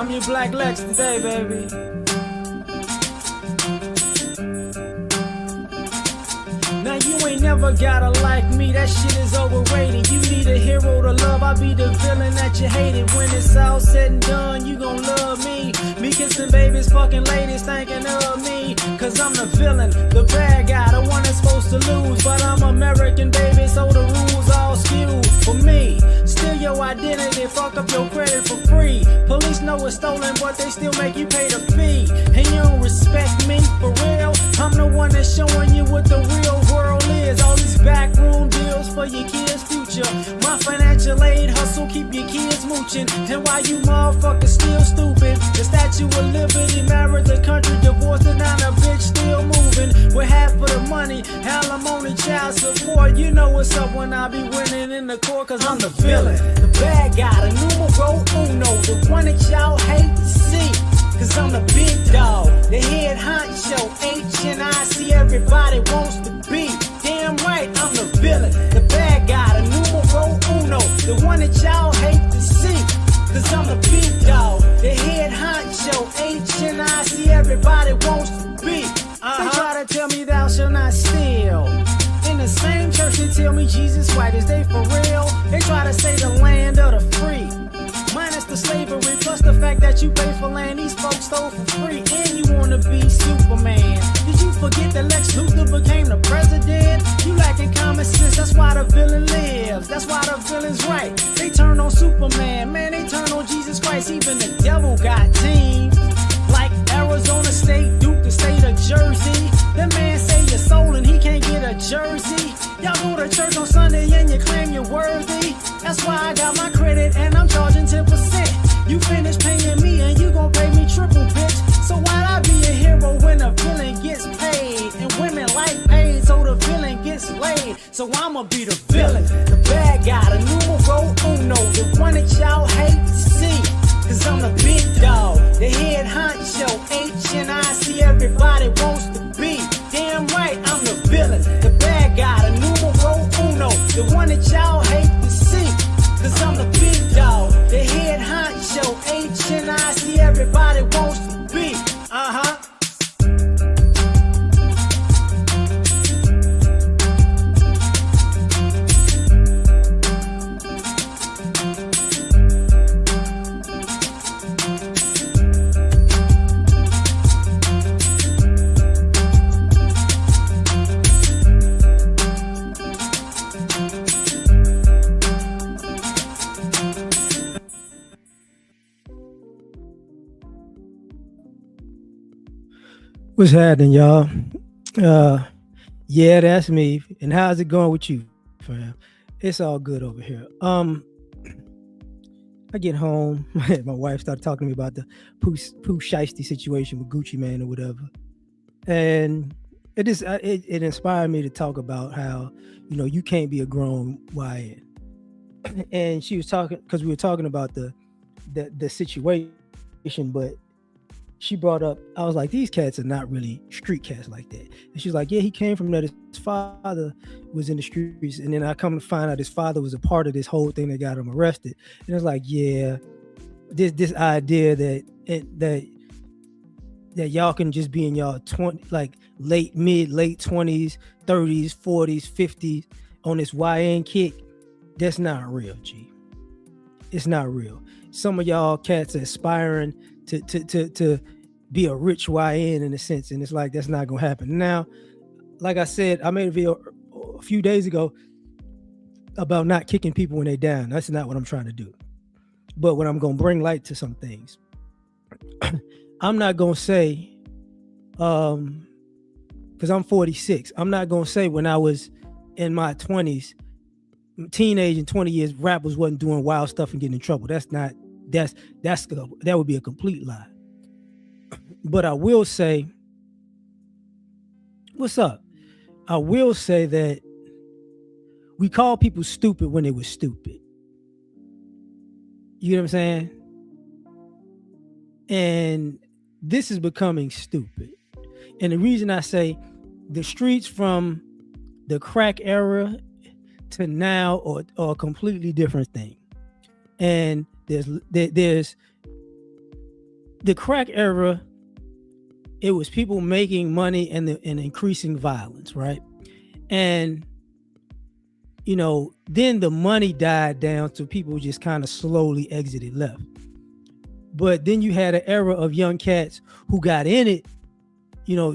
I'm your Black Lex today, baby. Now you ain't never gotta like me, that shit is overrated. You need a hero to love, I'll be the villain that you hated. When it's all said and done, you gon' love me. Me kissing babies, fucking ladies thinking of me. Cause I'm the villain, the bad guy, the one that's supposed to lose. But I'm American, baby, so the rules all skewed for me. Steal your identity, fuck up your credit for free. Police know it's stolen, but they still make you pay the fee. And you don't respect me, for real? I'm the one that's showing you what the real world is. All these backroom deals for your kids' future. My financial aid hustle keep your kids mooching. And why you motherfuckers still stupid? The Statue of Liberty married the country, divorced and now the bitch still moving. With half of the money, alimony, child support. You know what's up when I be winning in the court. Cause I'm the villain, the bad guy, the numero uno, the one that y'all hate to see. Cause I'm the big dog, the head honcho, H-N-I-C, everybody wants to be. Damn right, I'm the villain, the bad guy, the numero uno, the one that y'all hate to see. Cause I'm the big dog, the head honcho, H-N-I-C, everybody wants to be. They try to tell me thou shalt not steal. In the same church they tell me Jesus white, is they for real? They try to say the land of the free. Minus the slavery, plus the fact that you pay for land these folks stole for free. And you wanna be Superman. Did you forget that Lex Luthor became the president? You lacking common sense, that's why the villain lives. That's why the villain's right. They turn on Superman, man, they turn on Jesus Christ. Even the devil got teams like Arizona State, Duke, the state of Jersey. The man say you're sold and he can't get a jersey. Y'all go to church on Sunday and you claim you're worthy. That's why I got my credit and I'm charging 10%. You finish paying me and you gon' pay me triple, bitch. So why'd I be a hero when a villain gets paid? And women like paid, so the villain gets laid. So I'ma be the villain, the bad guy, the numero uno, the one that y'all hate to see. Cause I'm the big dog, the head honcho, H-N-I-C, everybody wants to be. Damn right, I'm the villain, the bad guy, the numero uno, the one that y'all hate to see. Cause I'm the big dog, the head honcho, H-N-I-C, everybody wants to be. What's happening, y'all? Yeah, that's me. And how's it going with you, fam? It's all good over here. I get home, my wife started talking to me about the Pooh Shiesty situation with Gucci Mane or whatever, and it inspired me to talk about how, you know, you can't be a grown YN. And she was talking, because we were talking about the situation, but she brought up, I was like, these cats are not really street cats like that. And she's like, yeah, he came from that. His father was in the streets. And then I come to find out his father was a part of this whole thing that got him arrested. And it's like, yeah, this idea that y'all can just be in y'all 20, like late 20s, 30s, 40s, 50s on this YN kick, that's not real, G. It's not real. Some of y'all cats are aspiring to be a rich YN in a sense, and it's like that's not gonna happen. Now, like I said, I made a video a few days ago about not kicking people when they're down. That's not what I'm trying to do. But when I'm gonna bring light to some things, I'm not gonna say, because I'm 46, I'm not gonna say when I was in my 20s, teenage and 20 years, rappers wasn't doing wild stuff and getting in trouble. That would be a complete lie. But I will say, what's up? I will say that we call people stupid when they were stupid. You know what I'm saying? And this is becoming stupid. And the reason I say the streets from the crack era to now are a completely different thing. And there's the crack era, it was people making money and increasing violence, right? And then the money died down, so people just kind of slowly exited left. But then you had an era of young cats who got in it,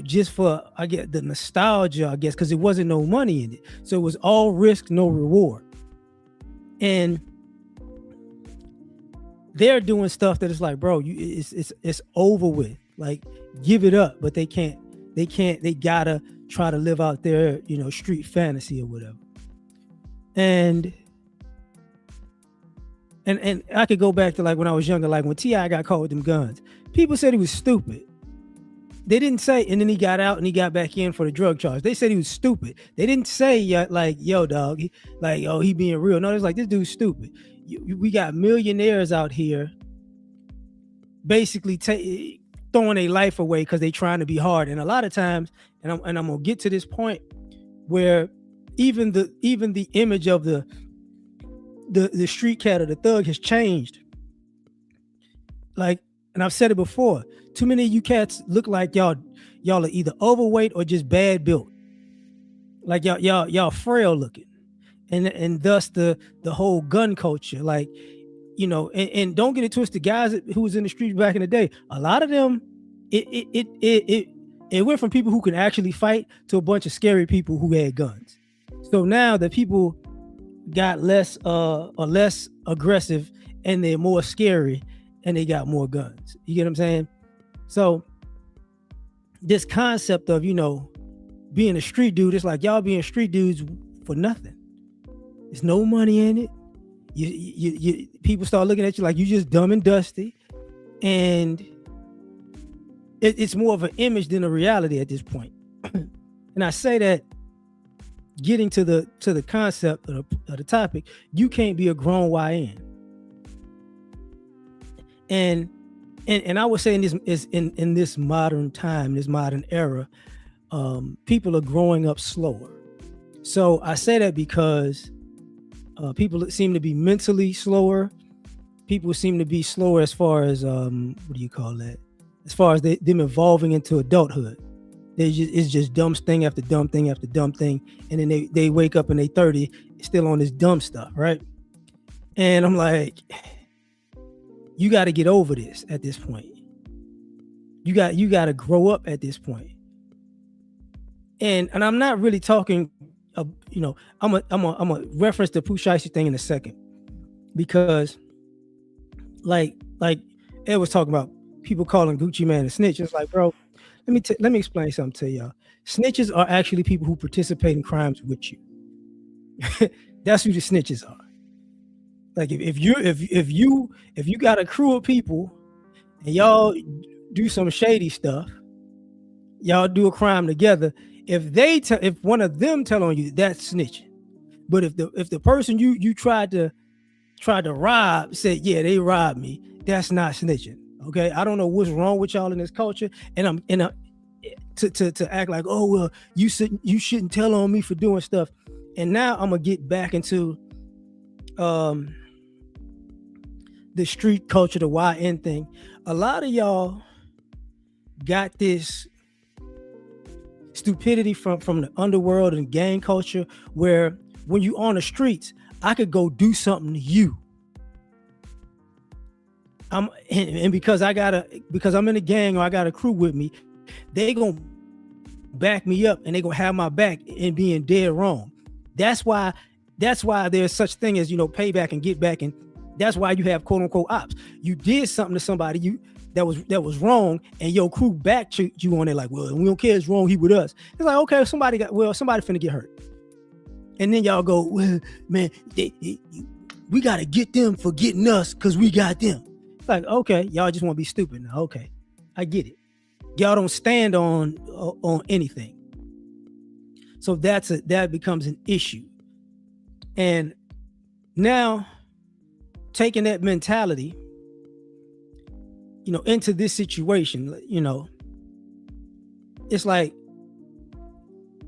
just for, I get the nostalgia, I guess, because it wasn't no money in it. So it was all risk, no reward. And they're doing stuff that is like, bro, it's over with. Like, give it up. But they can't. They gotta try to live out their, street fantasy or whatever. And I could go back to like when I was younger, like when T.I. got caught with them guns. People said he was stupid. They didn't say, and then he got out and he got back in for the drug charge. They said he was stupid. They didn't say like, yo, dog, he being real. No, it's like, this dude's stupid. We got millionaires out here basically throwing their life away because they trying to be hard. And a lot of times, and I'm gonna get to this point where even the image of the street cat or the thug has changed. Like, and I've said it before, too many of you cats look like y'all are either overweight or just bad built. Like y'all frail looking. And thus the whole gun culture, like, and don't get it twisted, guys who was in the streets back in the day, a lot of them, it went from people who could actually fight to a bunch of scary people who had guns. So now the people got less aggressive and they're more scary and they got more guns. You get what I'm saying? So this concept of, being a street dude, it's like y'all being street dudes for nothing. There's no money in it. You people start looking at you like you just dumb and dusty, and it's more of an image than a reality at this point. And I say that getting to the concept of the topic, you can't be a grown YN. And I would say in this modern time, this modern era, people are growing up slower. So I say that because people seem to be mentally slower. People seem to be slower as far as what do you call that? As far as them evolving into adulthood. It's just dumb thing after dumb thing after dumb thing, and then they wake up and they 30 still on this dumb stuff, right? And I'm like, you got to get over this at this point. You got to grow up at this point. And I'm not really talking, I'm a reference the Pooh Shiesty thing in a second, because like Ed was talking about people calling Gucci Mane a snitch. It's like, bro, let me explain something to y'all. Snitches are actually people who participate in crimes with you. That's who the snitches are. Like if you got a crew of people and y'all do some shady stuff, y'all do a crime together. If one of them tell on you, that's snitching. But if the person you tried to rob said, yeah, they robbed me, that's not snitching. Okay, I don't know what's wrong with y'all in this culture, and I'm to act like, oh well, you shouldn't tell on me for doing stuff. And now I'm gonna get back into the street culture, the YN thing. A lot of y'all got this stupidity from the underworld and gang culture, where when you on the streets, I could go do something to you. Because I'm in a gang or I got a crew with me, they gonna back me up and they gonna have my back in being dead wrong. That's why there's such thing as, payback and get back, and that's why you have quote unquote ops. You did something to somebody that was wrong, and your crew backed you on it like, well, we don't care, it's wrong, he with us. It's like, okay, somebody finna get hurt. And then y'all go, well, man, we gotta get them for getting us because we got them. It's like, okay, y'all just want to be stupid now. Okay, I get it. Y'all don't stand on anything. So that becomes an issue. And now taking that mentality, into this situation, it's like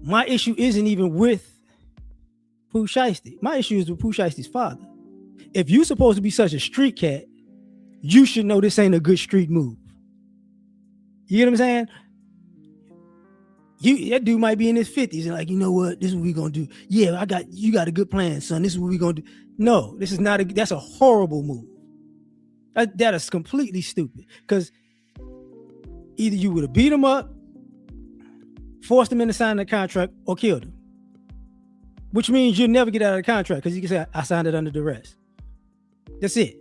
my issue isn't even with Pooh Shiesty. My issue is with Pooh Shiesty's father. If you're supposed to be such a street cat, you should know this ain't a good street move. You get what I'm saying? That dude might be in his 50s and like, you know what? This is what we gonna do. Yeah, you got a good plan, son. This is what we gonna do. No, this is not that's a horrible move. That is completely stupid. Because either you would have beat him up, forced him into signing the contract, or killed him. Which means you'll never get out of the contract because you can say, I signed it under duress. That's it.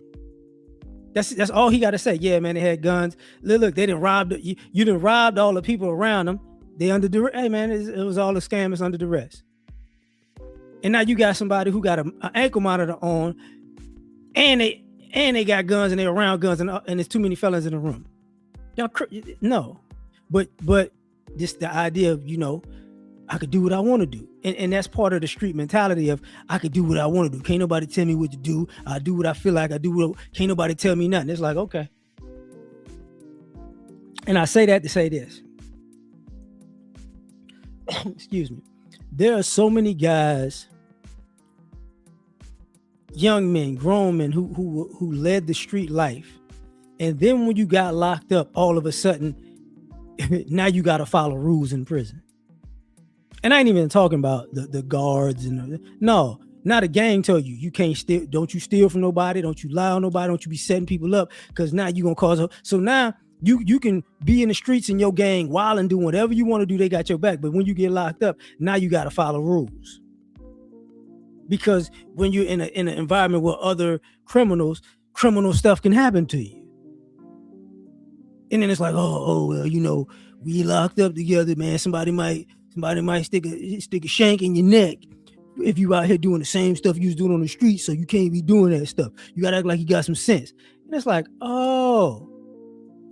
That's all he got to say. Yeah, man, they had guns. Look, they didn't rob you didn't robbed all the people around them. They under duress. Hey, man, it was all a scam. It's under duress. And now you got somebody who got an ankle monitor on, and they got guns and they're around guns, and there's too many felons in the room. Y'all, no, but just the idea of, I could do what I want to do. And that's part of the street mentality of, I could do what I want to do. Can't nobody tell me what to do. I do what I feel like. Can't nobody tell me nothing. It's like, okay. And I say that to say this. Excuse me. There are so many guys, young men, grown men who led the street life. And then when you got locked up, all of a sudden, now you got to follow rules in prison. And I ain't even talking about the guards no, not a gang tell you can't steal. Don't you steal from nobody. Don't you lie on nobody. Don't you be setting people up, because now you're going to cause. So now you can be in the streets in your gang while and doing whatever you want to do. They got your back. But when you get locked up, now you got to follow rules. Because when you're in an environment where other criminal stuff can happen to you. And then it's like, oh well, we locked up together, man. Somebody might stick a shank in your neck if you out here doing the same stuff you was doing on the street. So you can't be doing that stuff. You gotta act like you got some sense. And it's like, oh,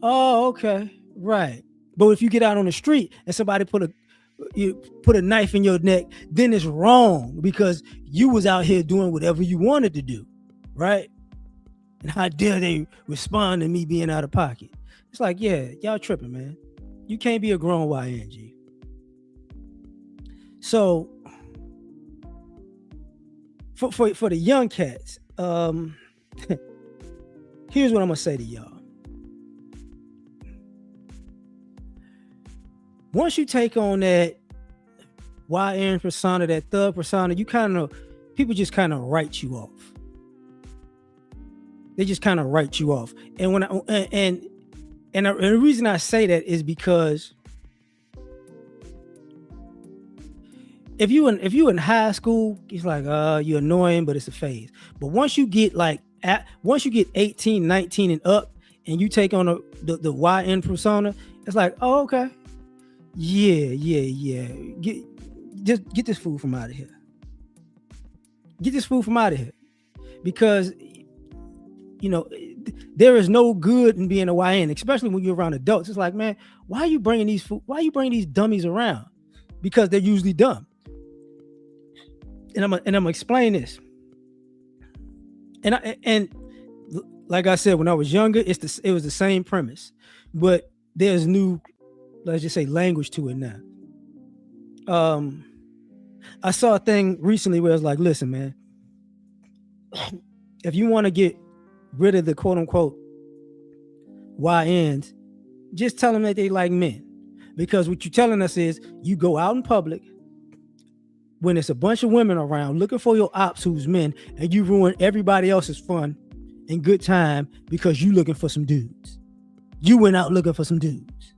okay, right. But if you get out on the street and somebody put a knife in your neck, then it's wrong, because you was out here doing whatever you wanted to do, right? And how dare they respond to me being out of pocket? It's like, yeah, y'all tripping, man. You can't be a grown YNG. So for the young cats, here's what I'm gonna say to y'all. Once you take on that YN persona, that thug persona, people just kind of write you off. They just kind of write you off. And and the reason I say that is because if you in high school, it's like, you're annoying, but it's a phase. But once you get 18, 19 and up, and you take on the YN persona, it's like, oh, okay. Yeah. Get this fool from out of here. Get this fool from out of here. Because, there is no good in being a YN, especially when you're around adults. It's like, man, why are you bringing these dummies around? Because they're usually dumb. And I'm gonna explain this. And like I said, when I was younger, it was the same premise, but there's new, let's just say, language to it now. I saw a thing recently where it's like, listen, man, if you want to get rid of the quote unquote YNs, just tell them that they like men. Because what you're telling us is, you go out in public when it's a bunch of women around looking for your ops who's men, and you ruin everybody else's fun and good time because you looking for some dudes. You went out looking for some dudes.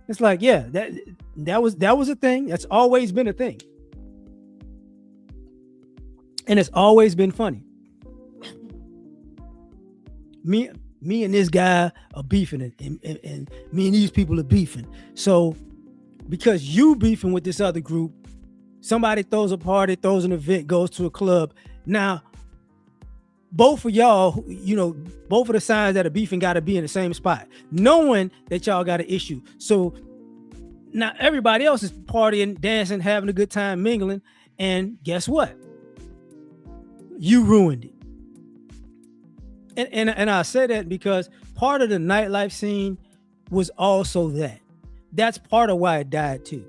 It's like, yeah, that was a thing. That's always been a thing. And it's always been funny. Me and this guy are beefing, and me and these people are beefing. So because you beefing with this other group, somebody throws a party, throws an event, goes to a club. Now, both of y'all, both of the sides that are beefing got to be in the same spot, knowing that y'all got an issue. So now everybody else is partying, dancing, having a good time, mingling. And guess what? You ruined it. And I say that because part of the nightlife scene was also that. That's part of why it died too.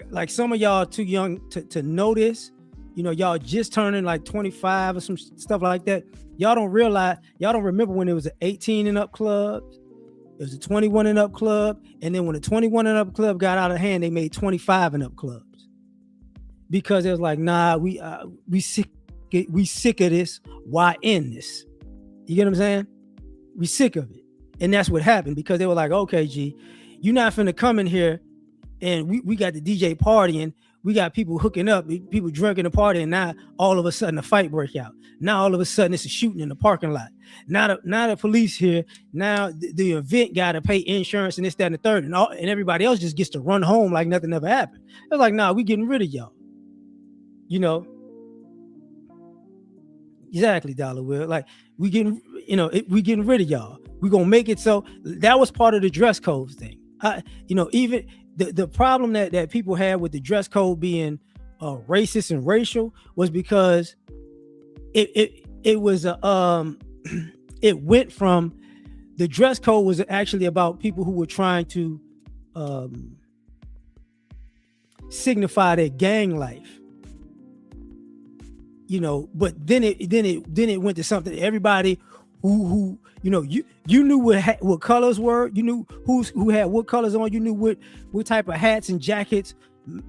Like some of y'all are too young to know this. Y'all just turning like 25 or some stuff like that. Y'all don't remember when it was an 18 and up clubs. It was a 21 and up club, and then when the 21 and up club got out of hand, they made 25 and up clubs because it was like, nah, we sick of this. Why end this? You get what I'm saying? We sick of it, and that's what happened because they were like, okay, G, you're not finna come in here, and we got the DJ partying. We got people hooking up, people drinking the party, and now all of a sudden a fight break out. Now all of a sudden it's a shooting in the parking lot. Now the police here. Now the event got to pay insurance and this, that, and the third, and everybody else just gets to run home like nothing ever happened. It's like, nah, we getting rid of y'all. You know, exactly, Dollar Will. Like we getting rid of y'all. We gonna make it so that was part of the dress code thing. Even the problem that people had with the dress code being racist and racial was because it was it went from the dress code was actually about people who were trying to signify their gang life, but then it went to something everybody who you knew what colors were, you knew who had what colors on, you knew what type of hats and jackets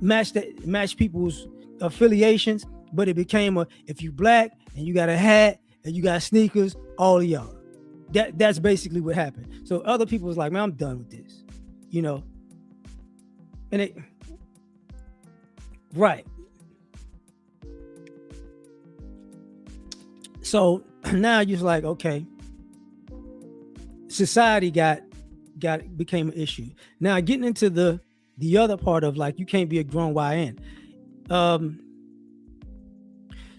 match people's affiliations, but it became if you black and you got a hat and you got sneakers, all of y'all. That's basically what happened. So other people was like, man, I'm done with this, and it right. So now you're like, okay, society became an issue. Now getting into the other part of like, you can't be a grown YN.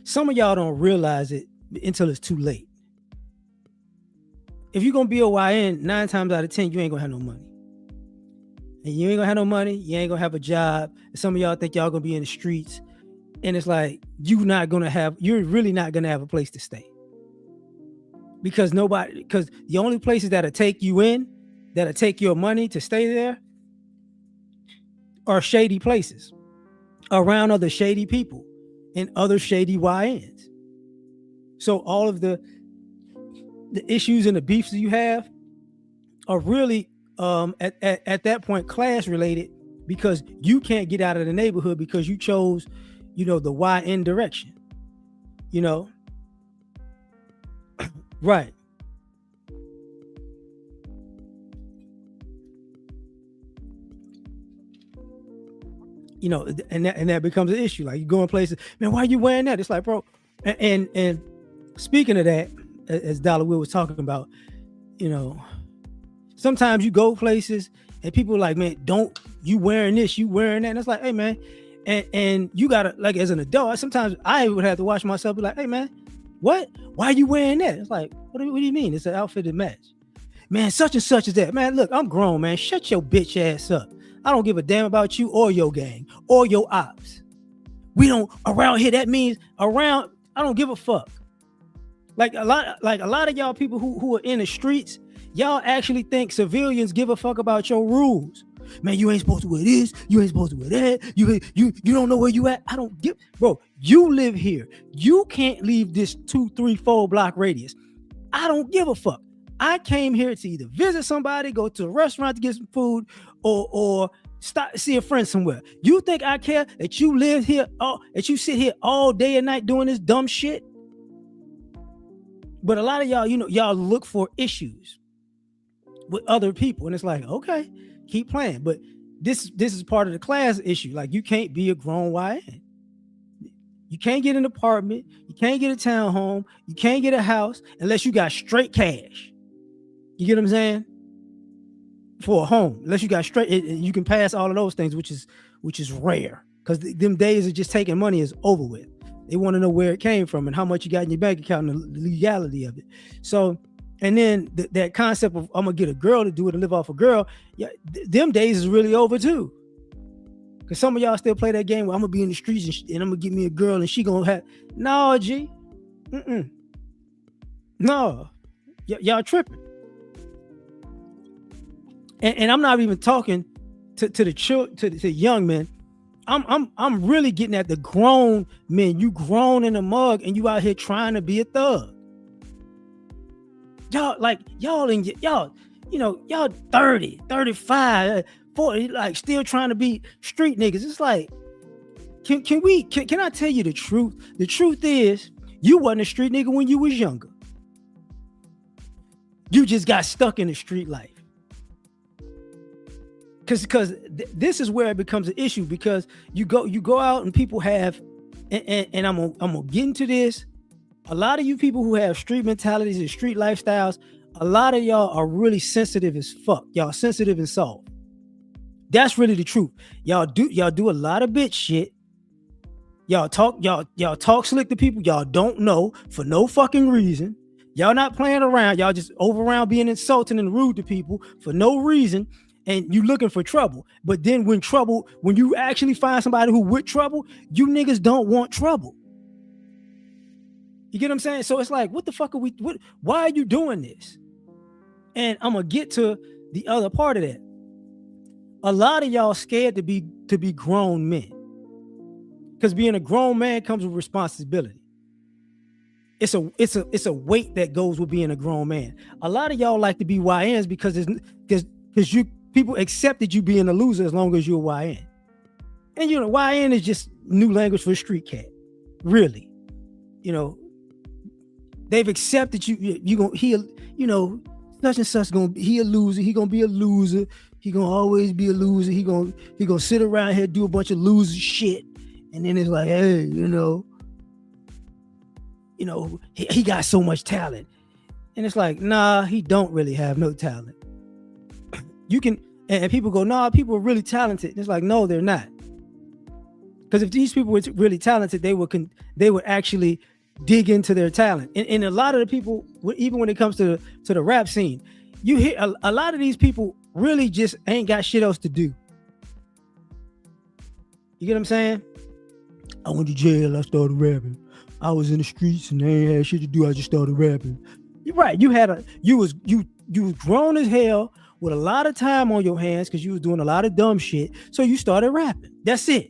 Some of y'all don't realize it until it's too late. If you're gonna be a YN, 9 times out of 10, you ain't gonna have no money. And you ain't gonna have no money, you ain't gonna have a job. And some of y'all think y'all gonna be in the streets. And it's like, you're really not gonna have a place to stay. Because the only places that'll take you in, that'll take your money to stay there, are shady places around other shady people and other shady YNs. So all of the issues and the beefs that you have are really at that point class related, because you can't get out of the neighborhood because you chose the YN direction, right. And that becomes an issue. Like, you go in places, man, why are you wearing that? It's like, bro, and speaking of that, as Dollar Will was talking about, sometimes you go places and people are like, man, don't you wearing this, you wearing that. And it's like, hey man, and you gotta, like, as an adult, sometimes I would have to watch myself, be like, hey man, what? Why are you wearing that? It's like, what do you mean? It's an outfit that match. Man, such and such is that. Man, look, I'm grown, man. Shut your bitch ass up. I don't give a damn about you or your gang or your ops. We don't around here. That means around. I don't give a fuck. Like a lot of y'all people who are in the streets, y'all actually think civilians give a fuck about your rules. Man, you ain't supposed to wear this. You ain't supposed to wear that. You don't know where you at. I don't give, bro. You live here. You can't leave this 2, 3, 4 block radius. I don't give a fuck. I came here to either visit somebody, go to a restaurant to get some food, or stop see a friend somewhere. You think I care that you live here, that you sit here all day and night doing this dumb shit? But a lot of y'all, y'all look for issues with other people, and it's like, okay, keep playing. But this is part of the class issue. Like, you can't be a grown YN. You can't get an apartment. You can't get a townhome. You can't get a house unless you got straight cash. You get what I'm saying? For a home, unless you got straight, you can pass all of those things, which is rare, because them days of just taking money is over with. They want to know where it came from and how much you got in your bank account and the legality of it. So, and then that concept of I'm gonna get a girl to do it and live off a girl, yeah, them days is really over too. Because some of y'all still play that game where I'm gonna be in the streets and I'm gonna get me a girl and she gonna have no G, no, y'all tripping. And I'm not even talking to the young men. I'm really getting at the grown men. You grown in the mug and you out here trying to be a thug. Y'all y'all 30, 35, 40, like still trying to be street niggas. It's like, can I tell you the truth? The truth is, you wasn't a street nigga when you was younger. You just got stuck in the street life. Because this is where it becomes an issue, because you go out and people have, and I'm gonna get into this. A lot of you people who have street mentalities and street lifestyles, a lot of y'all are really sensitive as fuck. Y'all sensitive and soft. That's really the truth. Y'all do a lot of bitch shit. Y'all talk slick to people y'all don't know for no fucking reason. Y'all not playing around. Y'all just over around being insulting and rude to people for no reason. And you looking for trouble. But then when you actually find somebody who with trouble, you niggas don't want trouble. You get what I'm saying? So it's like, what the fuck are we, why are you doing this? And I'm gonna get to the other part of that. A lot of y'all scared to be grown men. Because being a grown man comes with responsibility. It's a weight that goes with being a grown man. A lot of y'all like to be YNs because people accepted you being a loser as long as you're a YN. And YN is just new language for street cat. Really. They've accepted such and such he a loser. He gonna be a loser. He gonna always be a loser. He gonna sit around here, do a bunch of loser shit. And then it's like, hey, he got so much talent. And it's like, nah, he don't really have no talent. And people go, nah, people are really talented. And it's like, no, they're not. Because if these people were really talented, they would actually dig into their talent. And a lot of the people, even when it comes to the rap scene, you hear a lot of these people really just ain't got shit else to do. You get what I'm saying? I went to jail, I started rapping. I was in the streets and I ain't had shit to do, I just started rapping. You're right. You was grown as hell with a lot of time on your hands because you was doing a lot of dumb shit. So you started rapping. That's it.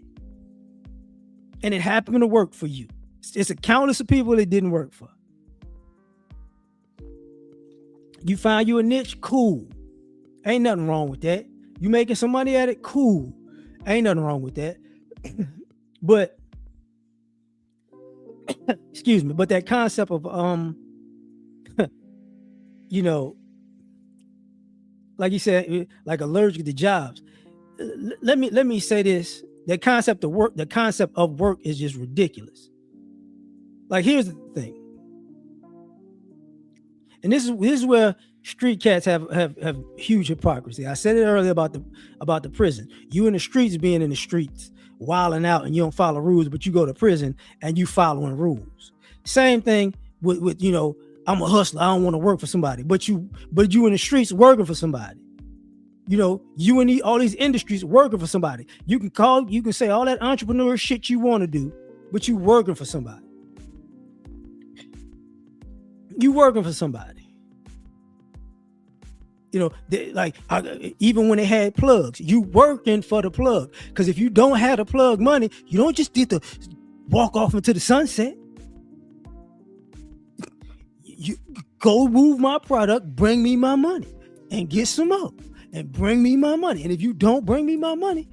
And it happened to work for you. It's a countless of people it didn't work for. You find you a niche, cool. Ain't nothing wrong with that. You making some money at it, cool. Ain't nothing wrong with that. But excuse me, but that concept of like you said, like allergic to jobs. Let me say this. The concept of work is just ridiculous. Like, here's the thing. And this is where street cats have huge hypocrisy. I said it earlier about the prison. You in the streets being in the streets, wilding out, and you don't follow rules, but you go to prison and you following rules. Same thing with I'm a hustler. I don't want to work for somebody, but you in the streets working for somebody. You in all these industries working for somebody. You can say all that entrepreneur shit you want to do, but you working for somebody. You working for somebody. Even when they had plugs, you working for the plug. Because if you don't have the plug money, you don't just get to walk off into the sunset. You go move my product, bring me my money, and get some more, and bring me my money. And if you don't bring me my money,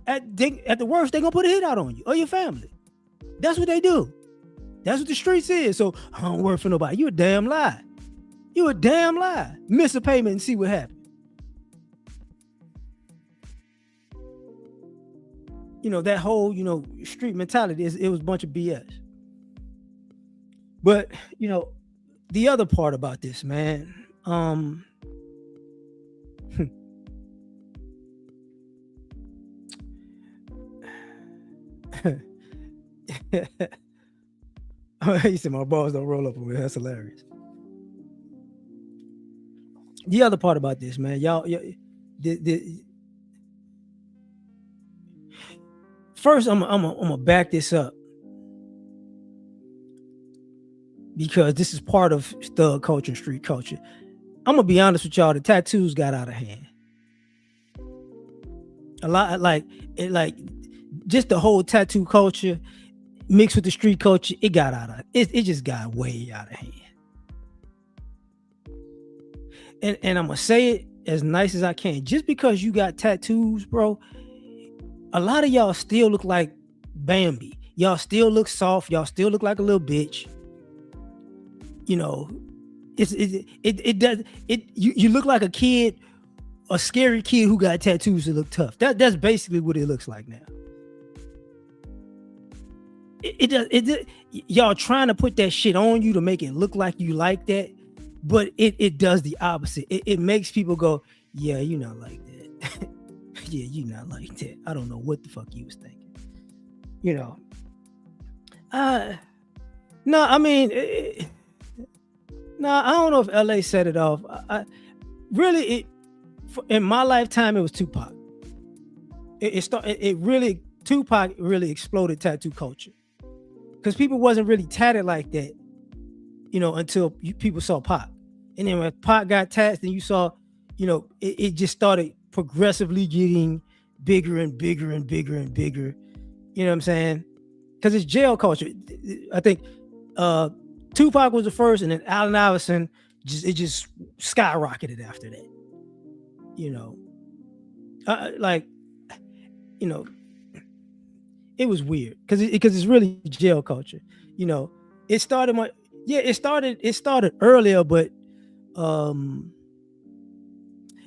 at the worst, they're gonna put a hit out on you or your family. That's what they do. That's what the streets is. So I don't work for nobody. You a damn lie. You a damn lie. Miss a payment and see what happens. That whole, street mentality it was a bunch of BS. But, the other part about this, man, he said my balls don't roll up with me. That's hilarious. The other part about this, man, first I'm gonna back this up because this is part of thug culture and street culture. I'm gonna be honest with y'all. The tattoos got out of hand. A lot, like just the whole tattoo culture mixed with the street culture. It just got way out of hand. and I'm gonna say it as nice as I can. Just because you got tattoos, bro, a lot of y'all still look like Bambi. Y'all still look soft. Y'all still look like a little bitch. You know, it does it. You look like a kid, a scary kid who got tattoos that look tough. That's basically what it looks like now. Y'all trying to put that shit on you to make it look like you like that, but it does the opposite. It makes people go, yeah, you not like that. Yeah, you not like that. I don't know what the fuck you was thinking. You know. No, I mean, no, I don't know if L.A. set it off. Really, in my lifetime, it was Tupac. It really, Tupac really exploded tattoo culture because people wasn't really tatted like that, until people saw Pac. And then when Pac got tats, then you saw, it just started progressively getting bigger and bigger and bigger and bigger. You know what I'm saying? Because it's jail culture. I think Tupac was the first, and then Allen Iverson just skyrocketed after that. It was weird because it's really jail culture. It started it started earlier, but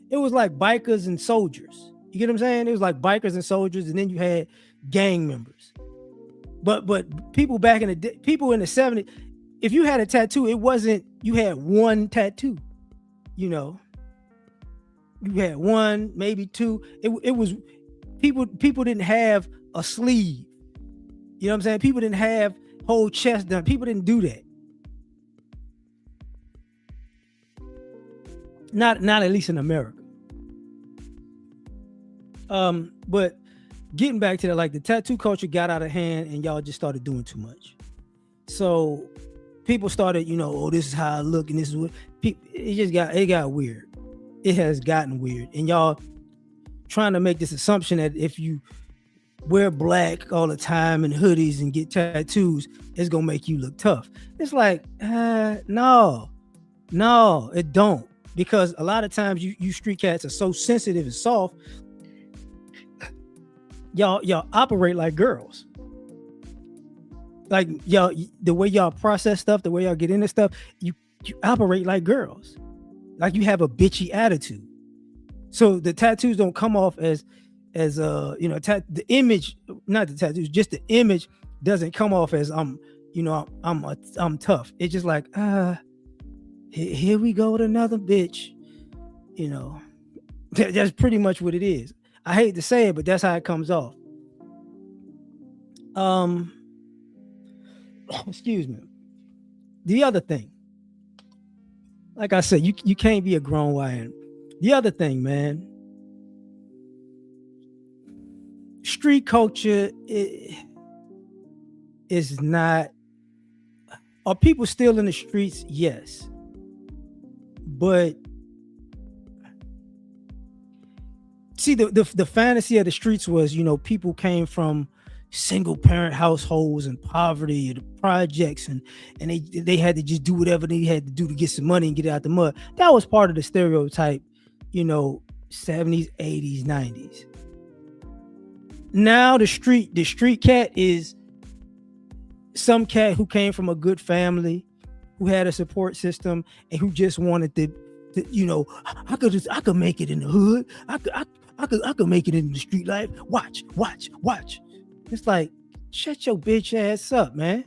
it was like bikers and soldiers. You get what I'm saying? It was like bikers and soldiers, and then you had gang members. But people back in the day, people in the 70s, if you had a tattoo, it wasn't you had one tattoo. You had one, maybe two. It was people didn't have a sleeve. You know what I'm saying? People didn't have whole chest done. People didn't do that. Not at least in America. But getting back to that, like the tattoo culture got out of hand and y'all just started doing too much. So people started, this is how I look and this is what it got weird. It has gotten weird. And y'all trying to make this assumption that if you wear black all the time and hoodies and get tattoos, it's gonna make you look tough. It's like, no, it don't. Because a lot of times you street cats are so sensitive and soft. Y'all operate like girls. Like y'all, the way y'all process stuff, the way y'all get into stuff, you operate like girls. Like you have a bitchy attitude. So the tattoos don't come off as the image, not the tattoos, just the image doesn't come off as I'm tough. It's just like, here we go with another bitch. That's pretty much what it is. I hate to say it, but that's how it comes off. Excuse me. The other thing, like I said, you can't be a grown YN. The other thing, man, street culture is not. Are people still in the streets? Yes, but see, the fantasy of the streets was, people came from single parent households and poverty and the projects, and they had to just do whatever they had to do to get some money and get out the mud. That was part of the stereotype, 70s, 80s, 90s. Now the street cat is some cat who came from a good family, who had a support system, and who just wanted to I could make it in the hood. I could make it in the street life. Watch. It's like, shut your bitch ass up, man.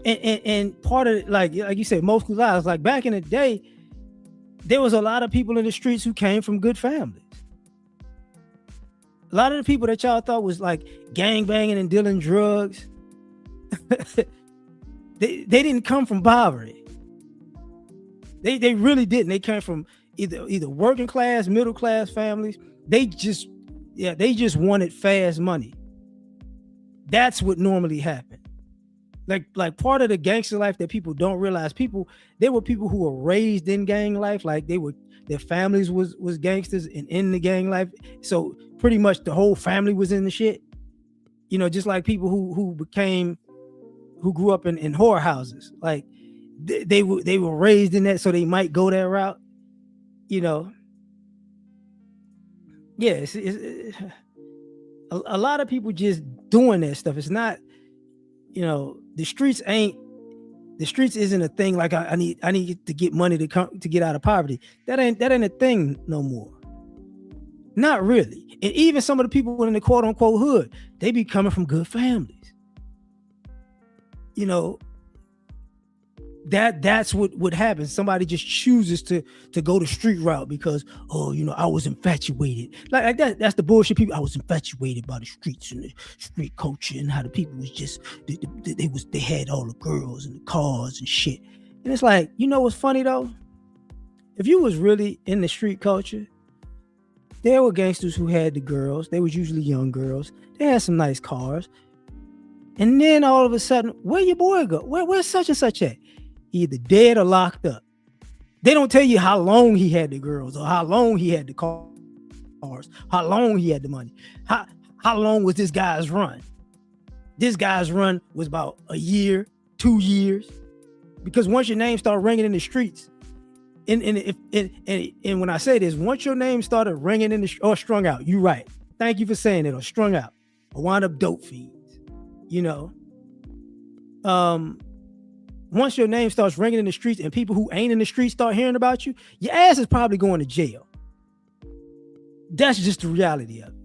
And part of it, like you said, most lives, like back in the day, there was a lot of people in the streets who came from good families. A lot of the people that y'all thought was like gang banging and dealing drugs, they didn't come from poverty. They really didn't. They came from either working class, middle class families. They just wanted fast money. That's what normally happened. Like part of the gangster life that people don't realize, there were people who were raised in gang life, like their families was gangsters and in the gang life. So pretty much the whole family was in the shit. Just like people who grew up in whore houses. Like they were raised in that, so they might go that route. you know, yeah, a lot of people just doing that stuff. It's not, the streets isn't a thing. Like I need to get money to get out of poverty. That ain't a thing no more. Not really. And even some of the people in the quote unquote hood, they be coming from good families. You know, that's what happens. Somebody just chooses to go the street route because, I was infatuated. Like that. That's the bullshit people. I was infatuated by the streets and the street culture and how the people was just they had all the girls and the cars and shit. And it's like, what's funny though? If you was really in the street culture, there were gangsters who had the girls. They was usually young girls. They had some nice cars. And then all of a sudden, where your boy go? Where's such and such at? Either dead or locked up. They don't tell you how long he had the girls or how long he had the cars, how long he had the money. How long was this guy's run? This guy's run was about a year, 2 years. Because once your name started ringing in the streets, and when I say this, once your name started ringing in the or strung out, you right. Thank you for saying it, or strung out, or wind up dope feeds. Once your name starts ringing in the streets and people who ain't in the streets start hearing about you, your ass is probably going to jail. That's just the reality of it.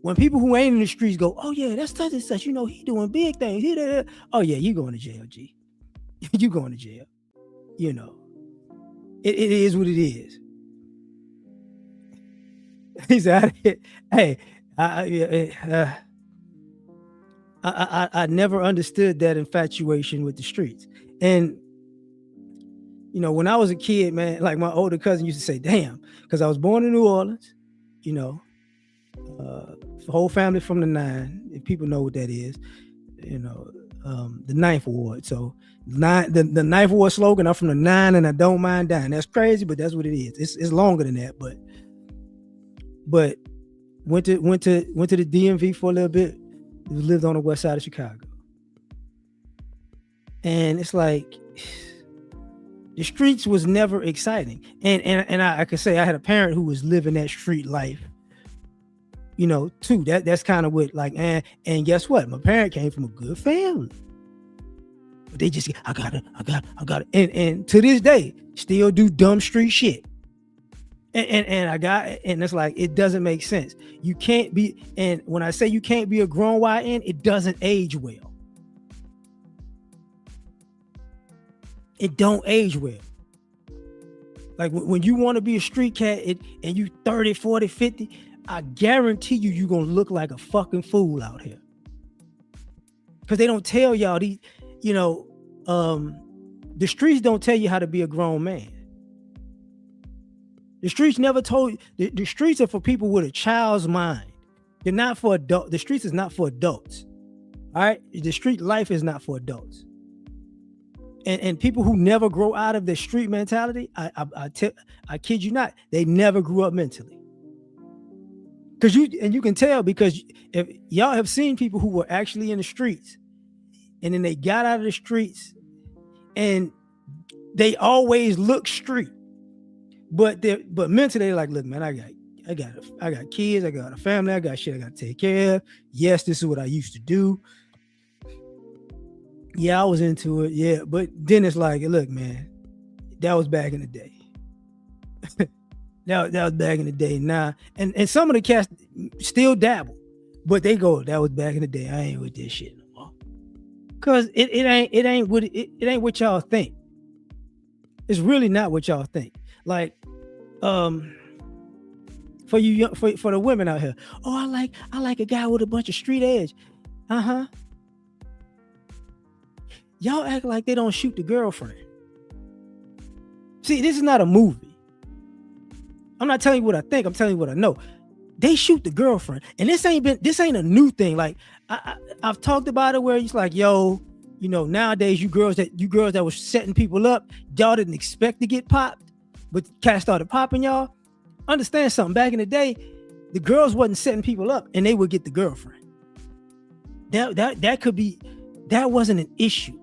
When people who ain't in the streets go, oh yeah, that's such and such, he doing big things. Oh yeah, you going to jail, G. You going to jail. It is what it is. He said, hey, I never understood that infatuation with the streets. And, when I was a kid, man, like my older cousin used to say, damn, because I was born in New Orleans, whole family from the 9, if people know what that is, the 9th Ward. So the 9th Ward slogan, I'm from the 9 and I don't mind dying. That's crazy, but that's what it is. It's longer than that, but went to the DMV for a little bit. Lived on the west side of Chicago. And it's like the streets was never exciting. And I could say I had a parent who was living that street life, too. That's kind of what like, and guess what? My parent came from a good family. But they just, I got it. And to this day, still do dumb street shit. And it's like, it doesn't make sense. You can't be, and when I say you can't be a grown YN, it doesn't age well. It don't age well. Like when you want to be a street cat and you 30, 40, 50, I guarantee you're going to look like a fucking fool out here. Because they don't tell y'all these, the streets don't tell you how to be a grown man. The streets never told you. The streets are for people with a child's mind. They're not for adults. The streets is not for adults. All right? The street life is not for adults. And people who never grow out of the street mentality, I kid you not, they never grew up mentally. Because you can tell, because if y'all have seen people who were actually in the streets and then they got out of the streets and they always look street. But mentally they're like, look, man, I got kids, I got a family, I got shit I got to take care of. Yes, this is what I used to do. Yeah, I was into it. Yeah, but then it's like, look, man, that was back in the day. that was back in the day. Nah, and some of the cats still dabble, but they go, that was back in the day. I ain't with this shit no more. Cause it ain't what y'all think. It's really not what y'all think. Like, for you, for the women out here, oh, I like a guy with a bunch of street edge. Y'all act like they don't shoot the girlfriend. See, this is not a movie. I'm not telling you what I think. I'm telling you what I know. They shoot the girlfriend, and this ain't a new thing. Like I've talked about it where it's like, yo, nowadays you girls that was setting people up, y'all didn't expect to get popped. But cats started popping y'all. Understand something. Back in the day, the girls wasn't setting people up and they would get the girlfriend. That wasn't an issue.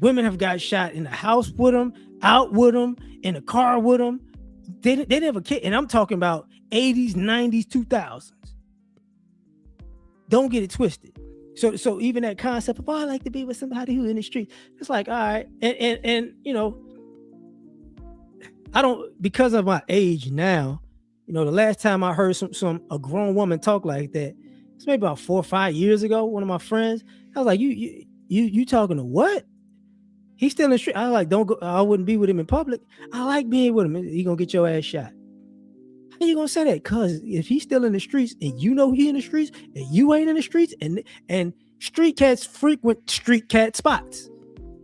Women have got shot in the house with them, out with them, in the car with them. They never care. And I'm talking about 80s, 90s, 2000s. Don't get it twisted. So even that concept of, oh, I like to be with somebody who in the street. It's like, all right. And you know, I don't, because of my age now, you know, the last time I heard a grown woman talk like that, it's maybe about 4 or 5 years ago. One of my friends, I was like, you talking to what? He's still in the street. I was like, don't go. I wouldn't be with him in public. I like being with him. He gonna get your ass shot. How you gonna say that? Cause if he's still in the streets and you know he in the streets and you ain't in the streets, and street cats frequent street cat spots,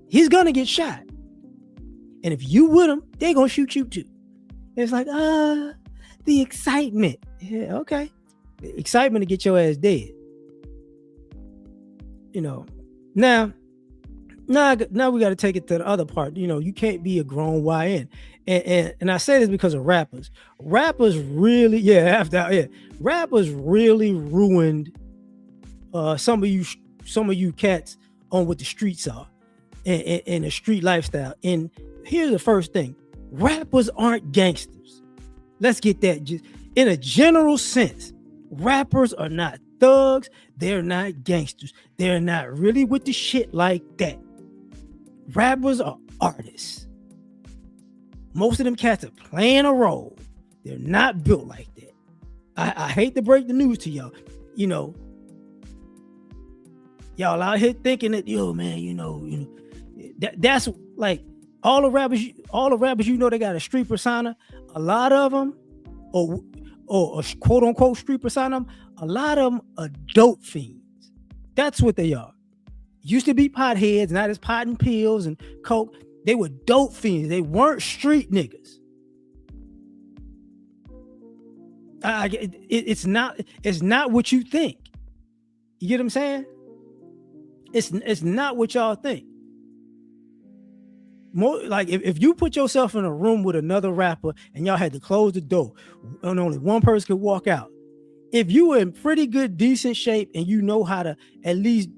he's gonna get shot. And if you with him, they gonna shoot you too. It's like, the excitement. Yeah, okay. The excitement to get your ass dead. You know, now we got to take it to the other part. You know, you can't be a grown YN. And I say this because of rappers. Rappers really ruined some of you cats on what the streets are and the street lifestyle. And here's the first thing. Rappers aren't gangsters. Let's get that just in a general sense. Rappers are not thugs. They're not gangsters. They're not really with the shit like that. Rappers are artists. Most of them cats are playing a role. They're not built like that. I hate to break the news to y'all. You know, y'all out here thinking that, yo, man, you know, that's like all the rappers, you know, they got a street persona. A lot of them, or a quote unquote street persona, a lot of them are dope fiends. That's what they are. Used to be potheads, not as pot and pills and coke. They were dope fiends. They weren't street niggas. It's not what you think. You get what I'm saying? It's not what y'all think. More like if you put yourself in a room with another rapper and y'all had to close the door and only one person could walk out, if you were in pretty good, decent shape and you know how to at least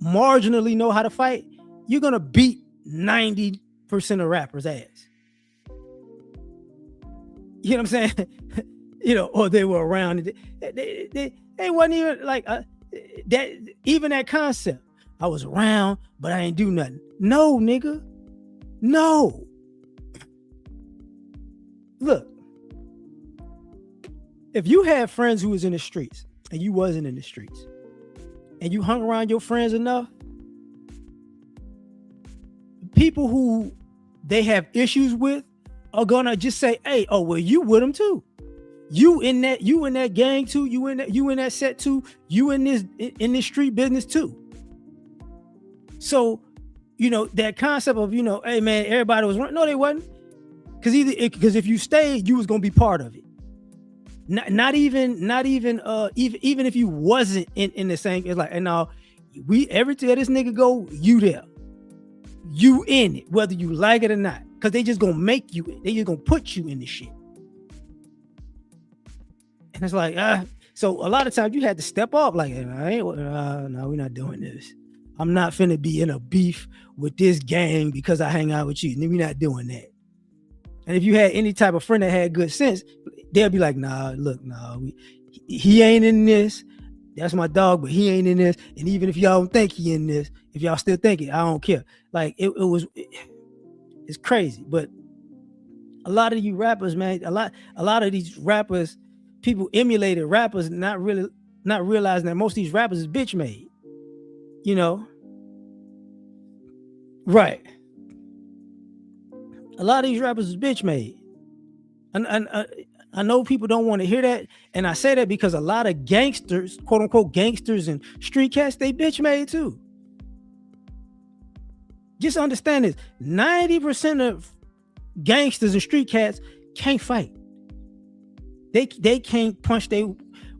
marginally know how to fight, you're gonna beat 90% of rappers' ass. You know what I'm saying? You know, or they were around. They wasn't even like that. Even that concept. I was around, but I ain't do nothing. No, nigga. No. Look, if you had friends who was in the streets and you wasn't in the streets, and you hung around your friends enough, people who they have issues with are gonna just say, hey, oh, well, you with them too. You in that gang too, you in that set too, you in this street business too. So, you know, that concept of, you know, hey man, everybody was running. No, they wasn't. Because if you stayed, you was gonna be part of it. Not even if you wasn't in the same, it's like, and now everywhere this nigga go, you there, you in it, whether you like it or not, because they just gonna make you, they just gonna put you in the shit. And it's like, so a lot of times you had to step up, like, no, we're not doing this. I'm not finna be in a beef with this gang because I hang out with you. We're not doing that. And if you had any type of friend that had good sense, they'll be like, he ain't in this. That's my dog, but he ain't in this. And even if y'all don't think he in this, if y'all still think it, I don't care. Like it's crazy. But a lot of you rappers, man, a lot of these rappers, people emulated rappers, not realizing that most of these rappers is bitch made. You know, right? A lot of these rappers is bitch made. And I know people don't want to hear that. And I say that because a lot of gangsters, quote unquote gangsters and street cats, they bitch made too. Just understand this. 90% of gangsters and street cats can't fight. They can't punch their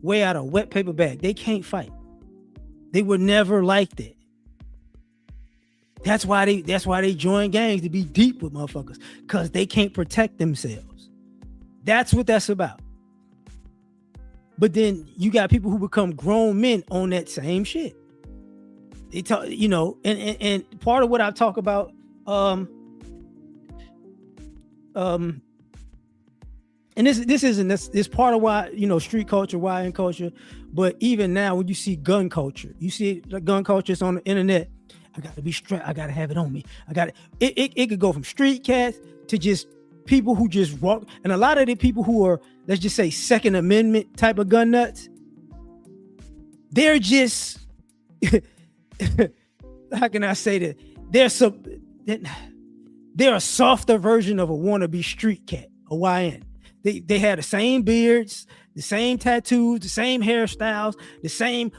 way out of a wet paper bag. They can't fight. They were never like that. That's why they join gangs, to be deep with motherfuckers, because they can't protect themselves. That's what that's about. But then you got people who become grown men on that same shit. They talk, you know, and part of what I talk about Um, um, and this part of why, street culture, YN culture, but even now when you see gun culture, you see the gun culture is on the internet. I gotta be strapped. I gotta have it on me. I got it could go from street cats to just people who just walk, and a lot of the people who are, let's just say, Second Amendment type of gun nuts, they're just how can I say that? They're a softer version of a wannabe street cat, a YN. They had the same beards, the same tattoos, the same hairstyles, the same,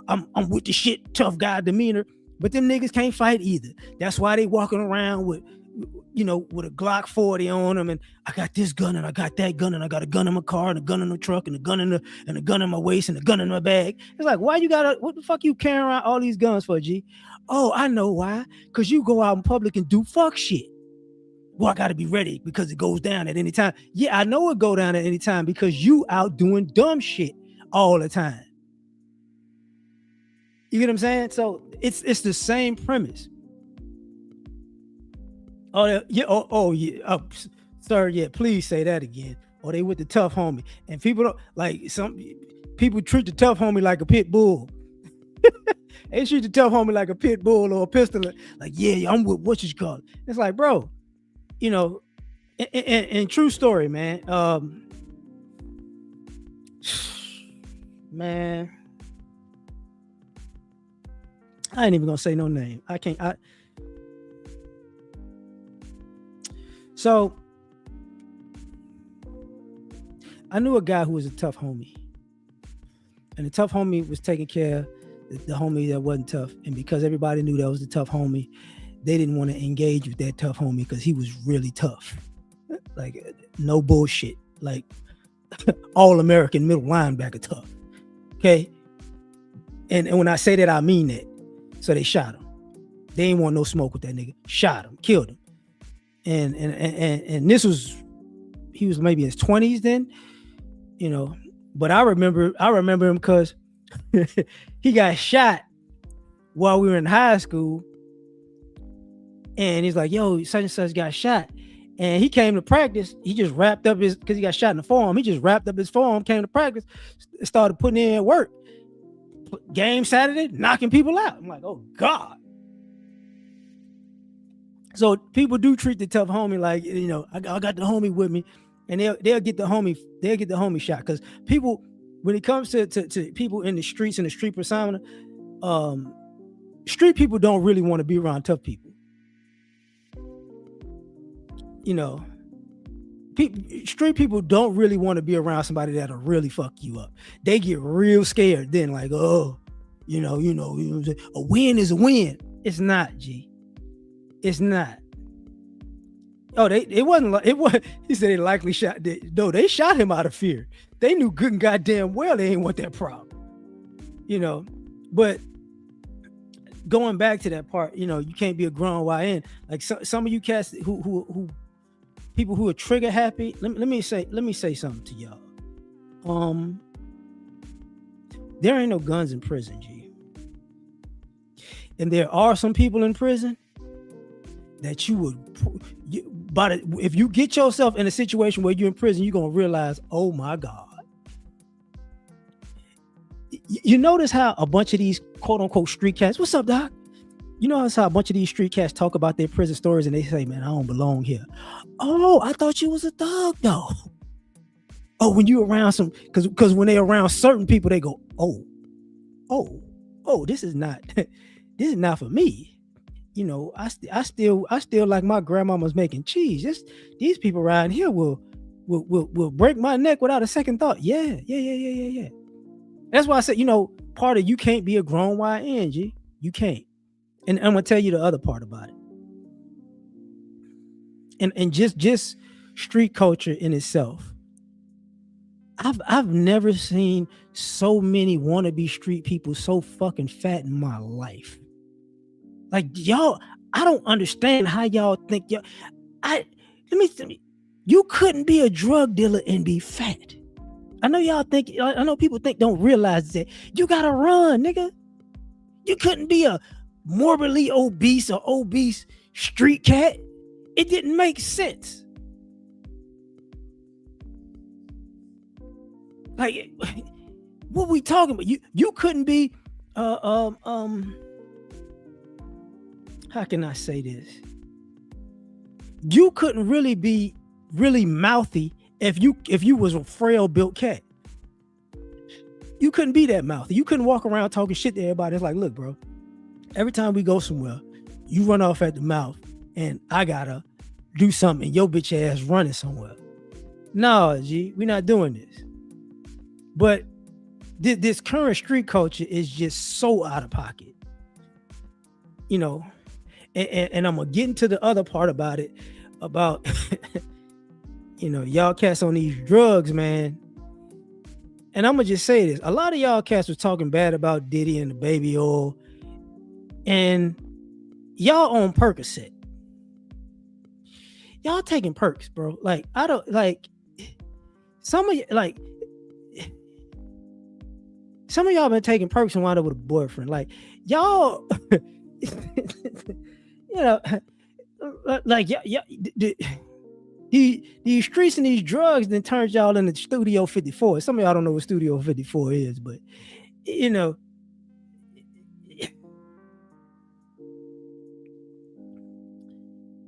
I'm with the shit, tough guy demeanor. But them niggas can't fight either. That's why they walking around with a Glock 40 on them, and I got this gun and I got that gun and I got a gun in my car and a gun in the truck and a gun in my waist and a gun in my bag. It's like, why you what the fuck you carrying around all these guns for, G? Oh, I know why. Because you go out in public and do fuck shit. Well, I got to be ready because it goes down at any time. Yeah, I know it go down at any time because you out doing dumb shit all the time. You get what I'm saying? So it's the same premise. Oh yeah. Sir, yeah. Please say that again. Or they with the tough homie, and people don't like, some people treat the tough homie like a pit bull. They treat the tough homie like a pit bull or a pistol. Like, yeah, I'm with what you call it. It's like, bro, and true story, man. Man, I ain't even gonna say no name. I can't. So I knew a guy who was a tough homie, and the tough homie was taking care of the homie that wasn't tough. And because everybody knew that was the tough homie, they didn't want to engage with that tough homie because he was really tough. Like, no bullshit. Like, all-American middle linebacker tough. Okay? And when I say that, I mean that. So they shot him. They ain't want no smoke with that nigga. Shot him. Killed him. And this was, he was maybe in his 20s then, But I remember him because he got shot while we were in high school. And he's like, yo, such and such got shot. And he came to practice. He just wrapped up because he got shot in the forearm. He just wrapped up his forearm, came to practice, started putting in work. Game Saturday, knocking people out. I'm like, oh God. So people do treat the tough homie like, I got the homie with me, and they'll get the homie shot. Because people, when it comes to people in the streets and the street persona, street people don't really want to be around tough people. Street people don't really want to be around somebody that'll really fuck you up. They get real scared then, like, oh, a win is a win. It's not, G. It's not. Oh, it wasn't. He said they likely shot. No, they shot him out of fear. They knew good and goddamn well they ain't want that problem. But going back to that part, you can't be a grown YN. Like some of you cats who people who are trigger happy. Let me say something to y'all. There ain't no guns in prison, G. And there are some people in prison that if you get yourself in a situation where you're in prison, you're gonna realize, oh my God. You notice how a bunch of these quote unquote street cats, what's up, Doc? You notice how a bunch of these street cats talk about their prison stories and they say, man, I don't belong here. Oh, I thought you was a thug though. Oh, when you around some, because when they around certain people, they go, oh, this is not for me. I still like my grandmama's making cheese. These people around here will break my neck without a second thought. Yeah. That's why I said, part of you can't be a grown YN, G. You can't. And I'm gonna tell you the other part about it. And just street culture in itself. I've never seen so many wannabe street people so fucking fat in my life. Like, y'all, I don't understand how y'all think you couldn't be a drug dealer and be fat. I know people don't realize that. You gotta run, nigga. You couldn't be a morbidly obese or obese street cat. It didn't make sense. Like, what we talking about? You couldn't be how can I say this? You couldn't really be really mouthy if you was a frail built cat. You couldn't be that mouthy. You couldn't walk around talking shit to everybody. It's like, look, bro, every time we go somewhere, you run off at the mouth and I gotta do something and your bitch ass running somewhere. No, G, we're not doing this. But this current street culture is just so out of pocket. You know, and I'm gonna get into the other part about it, about you know, y'all cats on these drugs, man. And I'm gonna just say this: a lot of y'all cats was talking bad about Diddy and the baby oil, and y'all on Percocet. Y'all taking perks, bro. Like, I don't like some of y'all been taking perks and wound up with a boyfriend. Like, y'all, you know, like these streets and these drugs then turns y'all into Studio 54. Some of y'all don't know what Studio 54 is, but you know,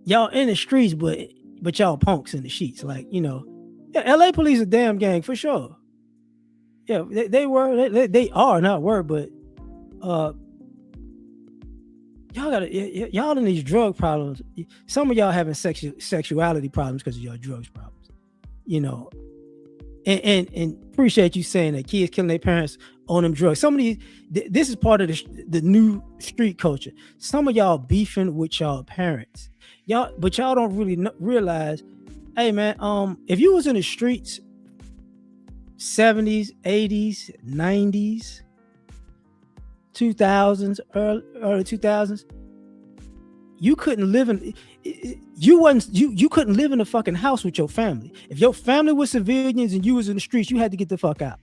y'all in the streets, but y'all punks in the sheets. Like, you know, yeah, L.A. police a damn gang for sure. Yeah, they are not were, but y'all in these drug problems. Some of y'all having sexuality problems because of your drugs problems. You know, and appreciate you saying that kids killing their parents on them drugs. Some of these, this is part of the new street culture. Some of y'all beefing with y'all parents, but y'all don't really realize. Hey man, if you was in the streets 70s, 80s, 90s, 2000s, early 2000s, you couldn't live in you couldn't live in a fucking house with your family. If your family was civilians and you was in the streets, you had to get the fuck out.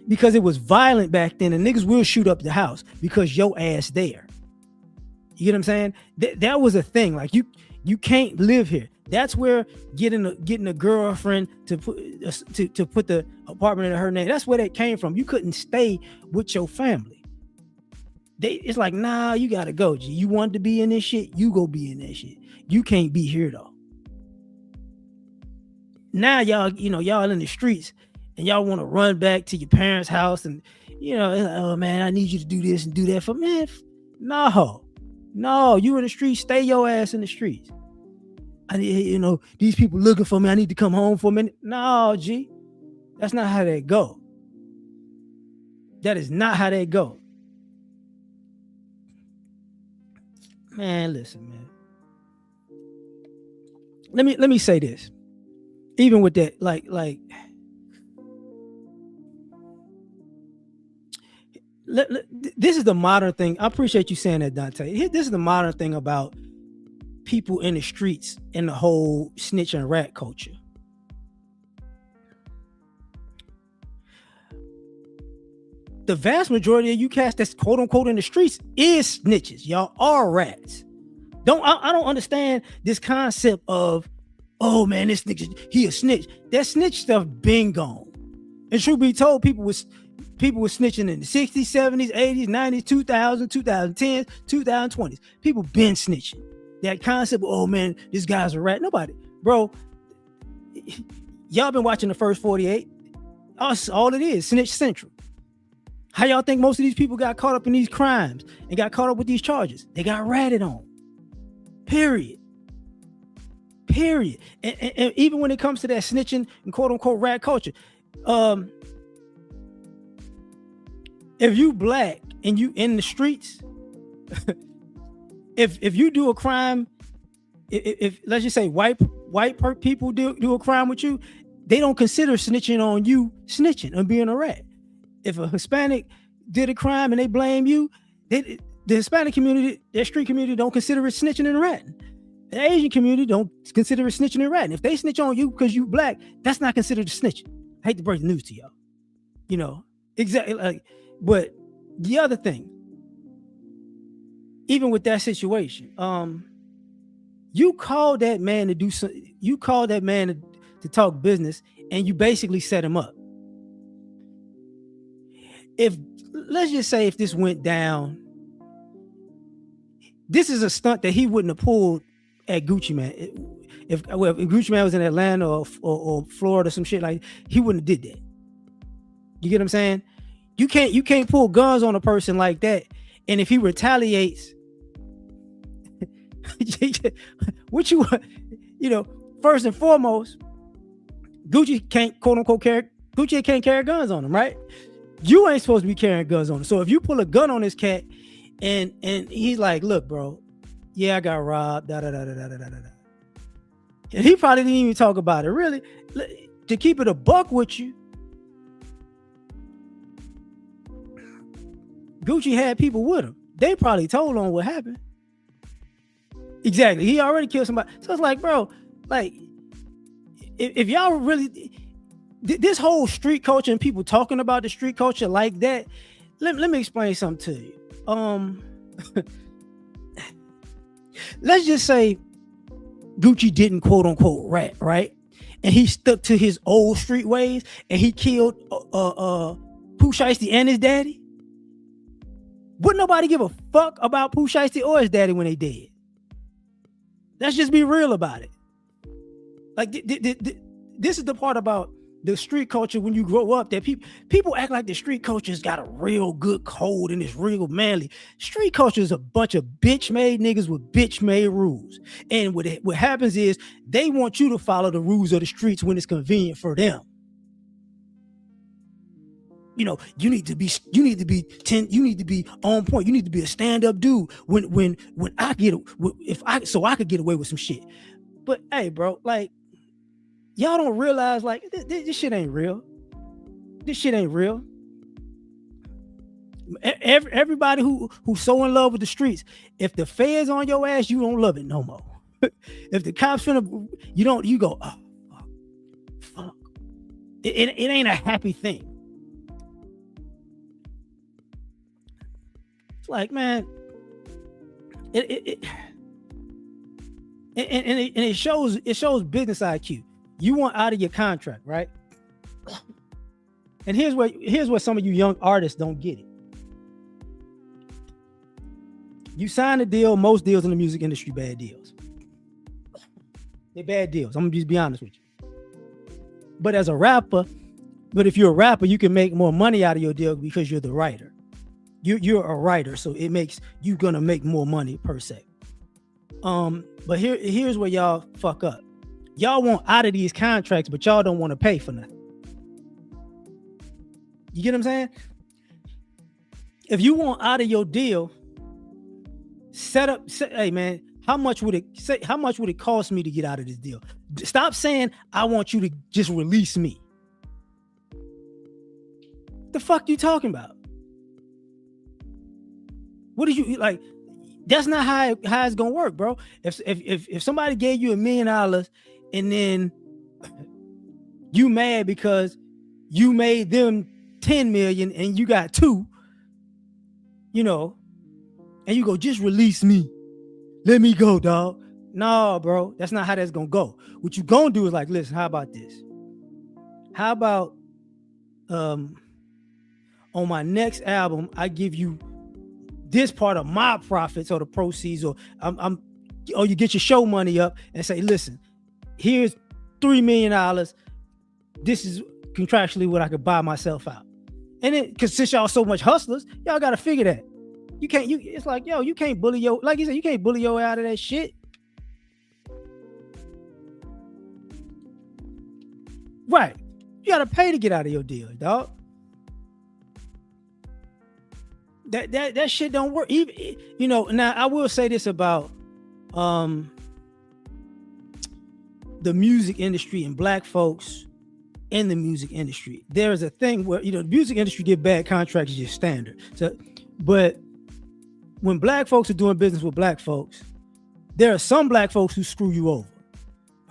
Because it was violent back then, and niggas will shoot up the house because your ass there. You get what I'm saying? That was a thing. Like, you can't live here. That's where getting a girlfriend to put the apartment in her name. That's where that came from. You couldn't stay with your family. It's like, nah, you gotta go. G. You want to be in this shit, you go be in that shit. You can't be here though. Now y'all in the streets and y'all want to run back to your parents' house and you know, like, oh man, I need you to do this and do that for man. No, you in the streets, stay your ass in the streets. These people looking for me. I need to come home for a minute. No, G, that's not how that go. That is not how that go. Man, listen, man. Let me say this. Even with that, like, this is the modern thing. I appreciate you saying that, Dante. This is the modern thing about people in the streets and the whole snitch and rat culture. The vast majority of you cats that's quote unquote in the streets is snitches. Y'all are rats. I don't understand this concept of, oh man, this nigga, he a snitch. That snitch stuff been gone. And truth be told, people was snitching in the 60s, 70s, 80s, 90s, 2000s, 2010s, 2020s. People been snitching. That concept of, oh man, this guy's a rat. Nobody, bro. Y'all been watching the first 48. All it is, Snitch Central. How y'all think most of these people got caught up in these crimes and got caught up with these charges? They got ratted on. Period. And even when it comes to that snitching and quote unquote rat culture, if you black and you in the streets, if you do a crime, if let's just say white people do a crime with you, they don't consider snitching on you snitching and being a rat. If a Hispanic did a crime and they blame you, the Hispanic community, their street community, don't consider it snitching and ratting. The Asian community don't consider it snitching and ratting. If they snitch on you because you black, that's not considered snitching. I hate to break the news to y'all. You know, exactly. Like, but the other thing, even with that situation, you called that man to do some, you called that man to talk business, and you basically set him up. If let's just say if this went down, this is a stunt that he wouldn't have pulled at Gucci Man. If Gucci Man was in Atlanta or Florida, some shit like, he wouldn't have did that. You get what I'm saying? You can't pull guns on a person like that, and if he retaliates, what you know, first and foremost, Gucci can't quote unquote Gucci can't carry guns on him, right? You ain't supposed to be carrying guns on him. So if you pull a gun on this cat, and he's like, look, bro, yeah, I got robbed, da da da da da da da da. And he probably didn't even talk about it. Really, to keep it a buck with you, Gucci had people with him. They probably told on what happened. Exactly. He already killed somebody. So it's like, bro, like, if y'all really, this whole street culture and people talking about the street culture like that, let me explain something to you. Let's just say Gucci didn't quote unquote rat, right? And he stuck to his old street ways, and he killed Pooh Shiesty and his daddy. Wouldn't nobody give a fuck about Pooh Shiesty or his daddy when they dead? Let's just be real about it. Like, this is the part about the street culture when you grow up, that people act like the street culture's got a real good code and it's real manly. Street culture is a bunch of bitch-made niggas with bitch-made rules. And what happens is they want you to follow the rules of the streets when it's convenient for them. You know, you need to be on point. You need to be a stand-up dude when I could get away with some shit. But hey, bro, like, y'all don't realize, like, this shit ain't real. This shit ain't real. Everybody who's so in love with the streets, if the feds on your ass, you don't love it no more. If the cops you go, oh, fuck. It ain't a happy thing. It's like, man, it shows business IQ. You want out of your contract, right? And here's where some of you young artists don't get it. You sign a deal, most deals in the music industry, bad deals. They're bad deals. I'm gonna just be honest with you. But if you're a rapper, you can make more money out of your deal because you're the writer. You're a writer, so it makes you gonna make more money per se. But here's where y'all fuck up. Y'all want out of these contracts, but y'all don't want to pay for nothing. You get what I'm saying? If you want out of your deal, hey man, how much would it cost me to get out of this deal? Stop saying I want you to just release me. The fuck you talking about? What did you like? That's not how it's gonna work, bro. If somebody gave you $1 million and then you mad because you made them 10 million and you got 2, you know, and you go, just release me, let me go, dog. No, bro, that's not how that's gonna go. What you gonna do is like, listen, how about this? How about on my next album, I give you this part of my profits or the proceeds, or you get your show money up and say, listen, here's $3 million. This is contractually what I could buy myself out. And then, because since y'all so much hustlers, y'all got to figure that. It's like, yo, you can't bully like you said, you can't bully your way out of that shit. Right. You got to pay to get out of your deal, dog. That shit don't work. Even, you know, now I will say this about the music industry and black folks in the music industry. There is a thing where, you know, the music industry get bad contracts is just standard. So, but when black folks are doing business with black folks, there are some black folks who screw you over.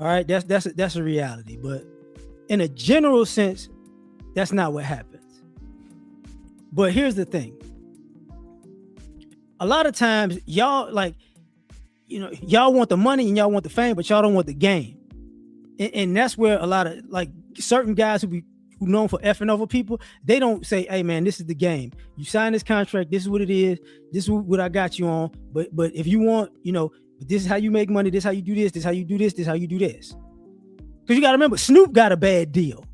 All right, that's a reality. But in a general sense, that's not what happens. But here's the thing. a lot of times y'all like, y'all want the money and y'all want the fame, but y'all don't want the game. And that's where a lot of like certain guys who known for effing over people, they don't say, hey man, this is the game. You sign this contract, this is what it is, this is what I got you on. But if you want, this is how you make money, this is how you do this, this is how you do this, this is how you do this. Because you gotta remember, Snoop got a bad deal.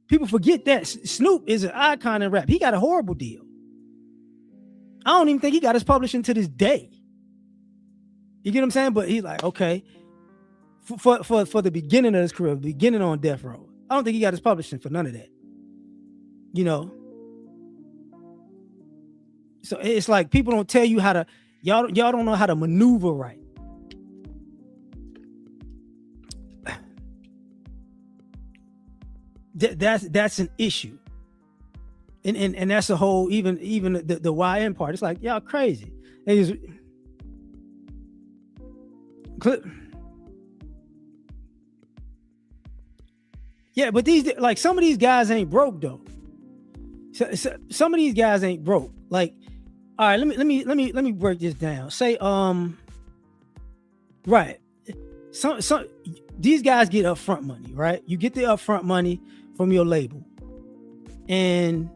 People forget that. Snoop is an icon in rap. He got a horrible deal. I don't even think he got his publishing to this day. You get what I'm saying? But he's like, okay, for the beginning of his career, beginning on death row, I don't think he got his publishing for none of that. So it's like people don't tell you how to, y'all don't know how to maneuver right. That's an issue. And that's a whole, even the YN part. It's like, y'all crazy. Yeah, but some of these guys ain't broke though. So some of these guys ain't broke. Like, all right, let me break this down. Say, right. Some these guys get upfront money, right? You get the upfront money from your label, and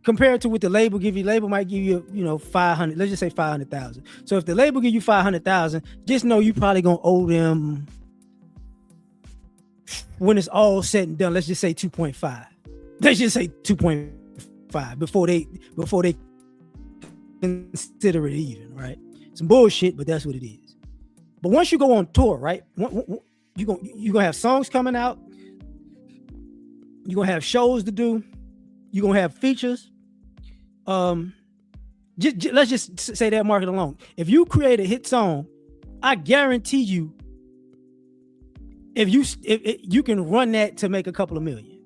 compared to what the label give you, label might give you, 500. Let's just say 500,000. So if the label give you 500,000, just know you probably gonna owe them, when it's all said and done, let's just say 2.5. Let's just say 2.5 before they consider it even, right? Some bullshit, but that's what it is. But once you go on tour, right? You're gonna have songs coming out. You're gonna have shows to do. You're gonna have features. Let's just say that market alone. If you create a hit song, I guarantee you, if you can run that to make a couple of million,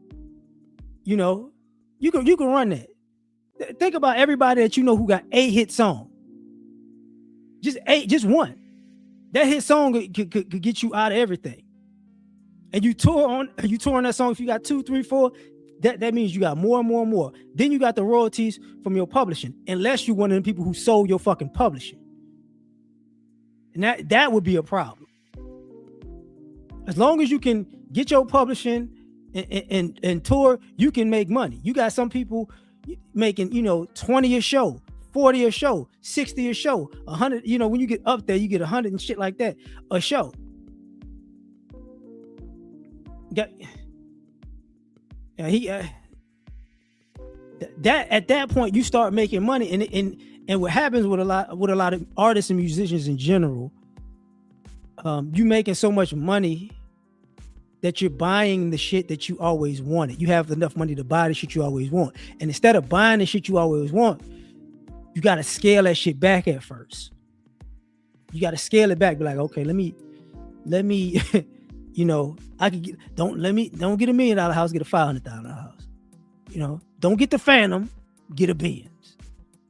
you can run that. Think about everybody that who got a hit song. Just one. That hit song could get you out of everything. And you tour on that song. If you got 2, 3, 4, that means you got more and more and more. Then you got the royalties from your publishing, unless you're one of the people who sold your fucking publishing. And that would be a problem. As long as you can get your publishing and tour, you can make money. You got some people making, 20 a show, 40 a show, 60 a show, 100. When you get up there, you get 100 and shit like that a show. At that point you start making money, and what happens with a lot of artists and musicians in general, you making so much money that you're buying the shit that you always wanted. You have enough money to buy the shit you always want, and instead of buying the shit you always want, you got to scale that shit back at first. You got to scale it back. Be like, okay, let me I could get, don't get $1 million house, get a $500,000 house. Don't get the Phantom, get a Benz.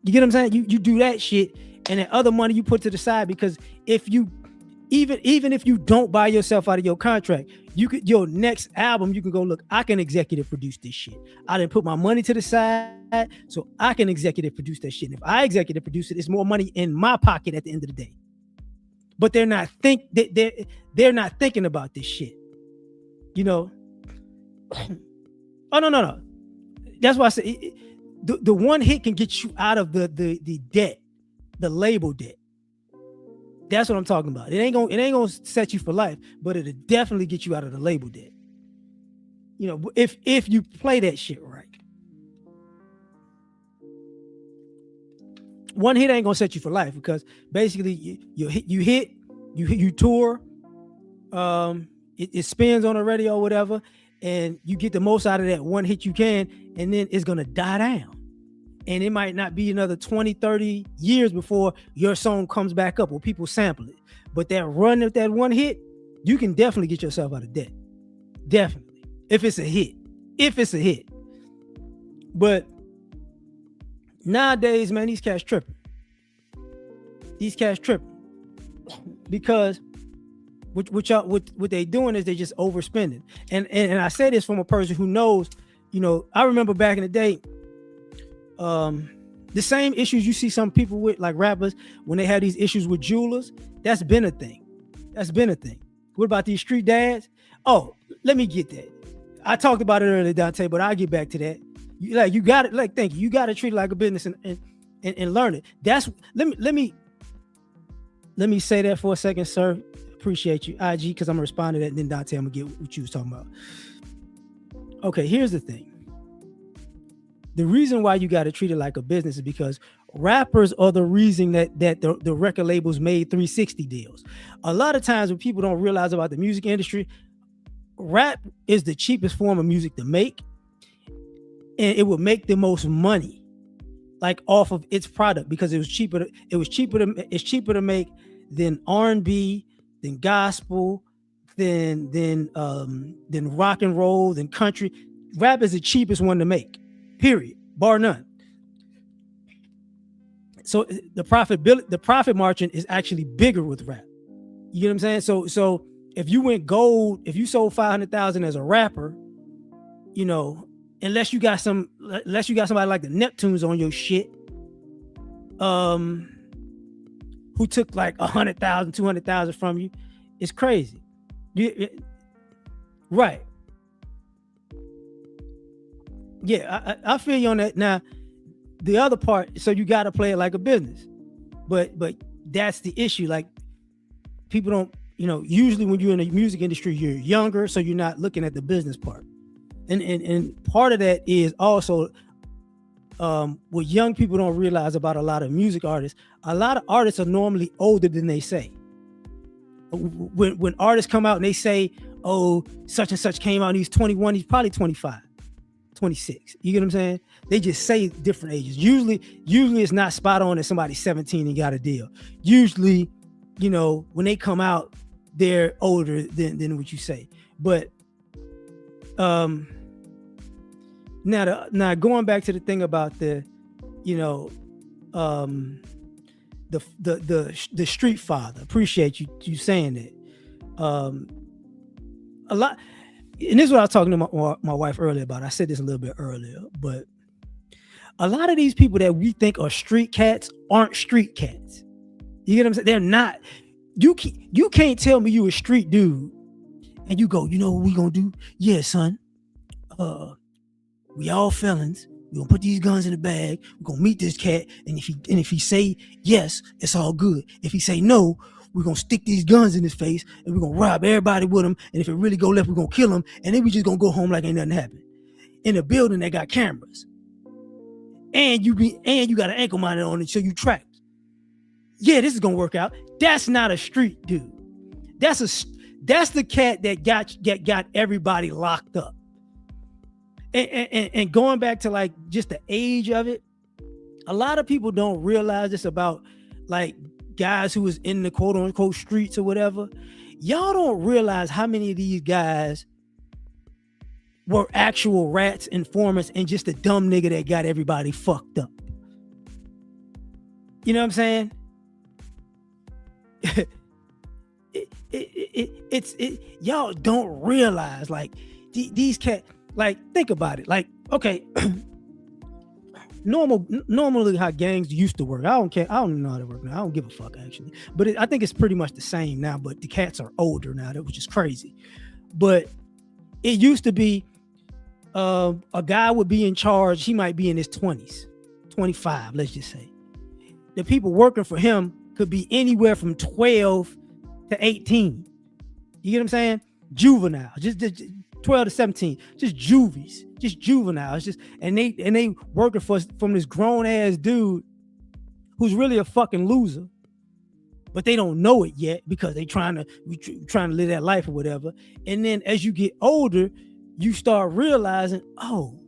You get what I'm saying? You do that shit, and that other money you put to the side, because if you even if you don't buy yourself out of your contract, your next album, you can go, look, I can executive produce this shit. I didn't put my money to the side, so I can executive produce that shit. And if I executive produce it, it's more money in my pocket at the end of the day. But they're not thinking about this shit. Oh no. That's why I say the one hit can get you out of the debt, the label debt. That's what I'm talking about. It ain't gonna set you for life, but it'll definitely get you out of the label debt. If you play that shit right. One hit ain't gonna set you for life, because basically you tour, it spins on the radio or whatever, and you get the most out of that one hit you can, and then it's gonna die down. And it might not be another 20, 30 years before your song comes back up or people sample it. But that run of that one hit, you can definitely get yourself out of debt. Definitely. If it's a hit. But nowadays, man, these cats tripping. Because what they doing is they just overspending. And I say this from a person who knows, I remember back in the day, The same issues you see some people with, like rappers, when they have these issues with jewelers, that's been a thing. That's been a thing. What about these street dads? Oh, let me get that. I talked about it earlier, Dante, but I'll get back to that. You got it. Like, thank you. You got to treat it like a business and learn it. That's let me say that for a second, sir. Appreciate you, IG, because I'm gonna respond to that, and then Dante, I'm gonna get what you was talking about. Okay, here's the thing. The reason why you got to treat it like a business is because rappers are the reason that the record labels made 360 deals. A lot of times, when people don't realize about the music industry, rap is the cheapest form of music to make, and it would make the most money, like off of its product, because it's cheaper to make than R&B, than gospel, than rock and roll, than country. Rap is the cheapest one to make, period, bar none. So the profit margin is actually bigger with rap. You get what I'm saying? So if you went gold, if you sold 500,000 as a rapper, you know, unless you got somebody like the Neptunes on your shit, who took like 100,000, 200,000 from you, it's crazy. Right. Yeah, I feel you on that. Now, the other part, so you got to play it like a business, but that's the issue. Like, people don't, you know, usually when you're in the music industry, you're younger, so you're not looking at the business part, and part of that is also what young people don't realize about a lot of music artists. A lot of artists are normally older than they say. When artists come out and they say, oh, such and such came out and he's 21, he's probably 25. 26. You get what I'm saying? They just say different ages. Usually it's not spot on that somebody's 17 and got a deal. Usually, you know, when they come out, they're older than what you say. But now going back to the thing about the, you know, the street father. Appreciate you saying that. A lot. And this is what I was talking to my wife earlier about. I said this a little bit earlier, but a lot of these people that we think are street cats aren't street cats. You get what I'm saying? They're not. You can't tell me you a street dude and you go, you know what we gonna do? Yeah, son. We all felons. We're gonna put these guns in the bag. We're gonna meet this cat, and if he say yes, it's all good. If he say no, we're going to stick these guns in his face and we're going to rob everybody with them. And if it really go left, we're going to kill him. And then we just going to go home like ain't nothing happened. In a building that got cameras. And you got an ankle monitor on it so you trapped. Yeah, this is going to work out. That's not a street dude. That's the cat that got everybody locked up. And going back to like just the age of it, a lot of people don't realize this about like guys who was in the quote unquote streets or whatever. Y'all don't realize how many of these guys were actual rats, informants, and just a dumb nigga that got everybody fucked up. You know what I'm saying? Y'all don't realize like these cats. Like, think about it. Like, okay. Normally how gangs used to work. I don't care. I don't know how to work now. I don't give a fuck actually. But I think it's pretty much the same now. But the cats are older now, which is crazy. But it used to be a guy would be in charge. He might be in his 20s, 25, let's just say. The people working for him could be anywhere from 12 to 18. You get what I'm saying? Juvenile, just 12 to 17, just juvies, just juveniles, just and they working from this grown ass dude who's really a fucking loser, but they don't know it yet because they trying to live that life or whatever. And then as you get older, you start realizing, oh,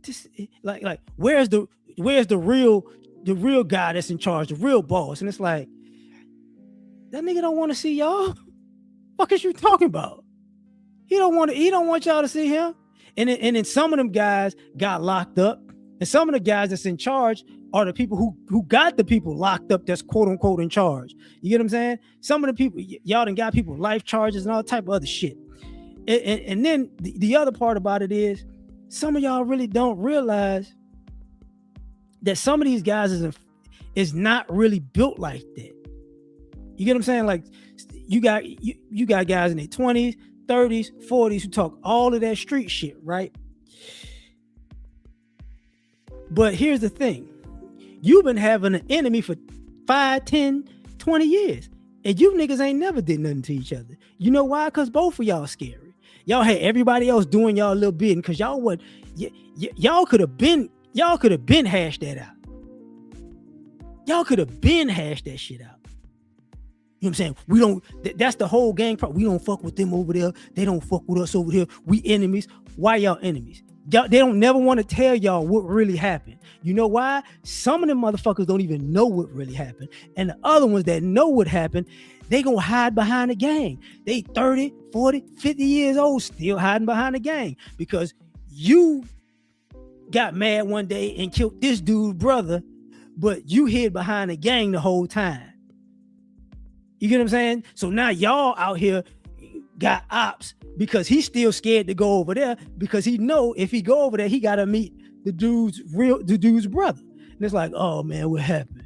this like where's the real guy that's in charge, the real boss? And it's like, that nigga don't want to see y'all. Fuck is you talking about? He don't want y'all to see him. And then some of them guys got locked up, and some of the guys that's in charge are the people who got the people locked up that's quote unquote in charge. You get what I'm saying? Some of the people, y'all done got people life charges and all type of other shit. And then the other part about it is some of y'all really don't realize that some of these guys is not really built like that. You get what I'm saying? Like you got guys in their 20s, 30s, 40s who talk all of that street shit, right? But here's the thing. You've been having an enemy for 5, 10, 20 years. And you niggas ain't never did nothing to each other. You know why? Because both of y'all scary. Y'all had everybody else doing y'all a little bit because y'all y'all could have been hashed that out. Y'all could have been hashed that shit out. You know what I'm saying? We don't, that's the whole gang problem. We don't fuck with them over there. They don't fuck with us over here. We enemies. Why y'all enemies? They don't never want to tell y'all what really happened. You know why? Some of them motherfuckers don't even know what really happened. And the other ones that know what happened, they gonna hide behind the gang. They 30, 40, 50 years old, still hiding behind the gang because you got mad one day and killed this dude's brother, but you hid behind the gang the whole time. You get what I'm saying? So now y'all out here got ops because he's still scared to go over there because he know if he go over there, he got to meet the dude's brother. And it's like, oh man, what happened?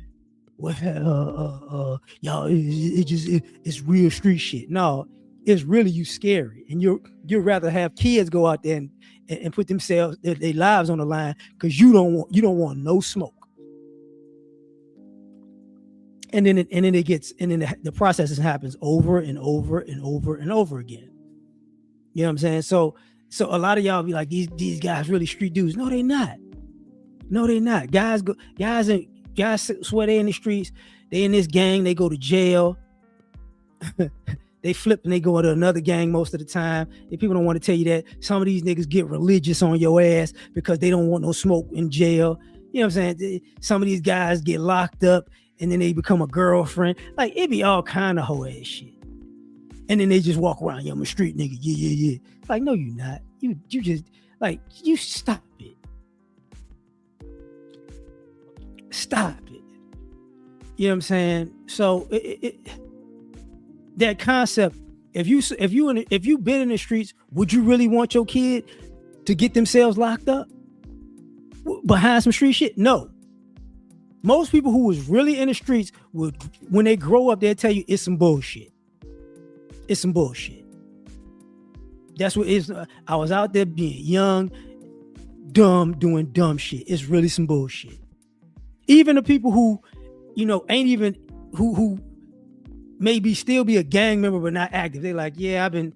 Y'all, it's real street shit. No, it's really you scary. And you'd rather have kids go out there and put themselves, their lives on the line because you don't want no smoke. And then the process happens over and over and over and over again. You know what I'm saying? So a lot of y'all be like, these guys really street dudes. No, they not. Guys swear they in the streets. They in this gang. They go to jail. They flip and they go to another gang most of the time. If people don't want to tell you that, some of these niggas get religious on your ass because they don't want no smoke in jail. You know what I'm saying? Some of these guys get locked up and then they become a girlfriend. Like, it be all kind of hoe ass shit. And then they just walk around, I'm a street nigga. Yeah. Like, no, you not. You just, like, you stop it. Stop it. You know what I'm saying? So that concept, if you've been in the streets, would you really want your kid to get themselves locked up behind some street shit? No. Most people who was really in the streets would, when they grow up, they'll tell you it's some bullshit. It's some bullshit. That's what it is. I was out there being young, dumb, doing dumb shit. It's really some bullshit. Even the people who, ain't even who maybe still be a gang member but not active. They like, yeah, I've been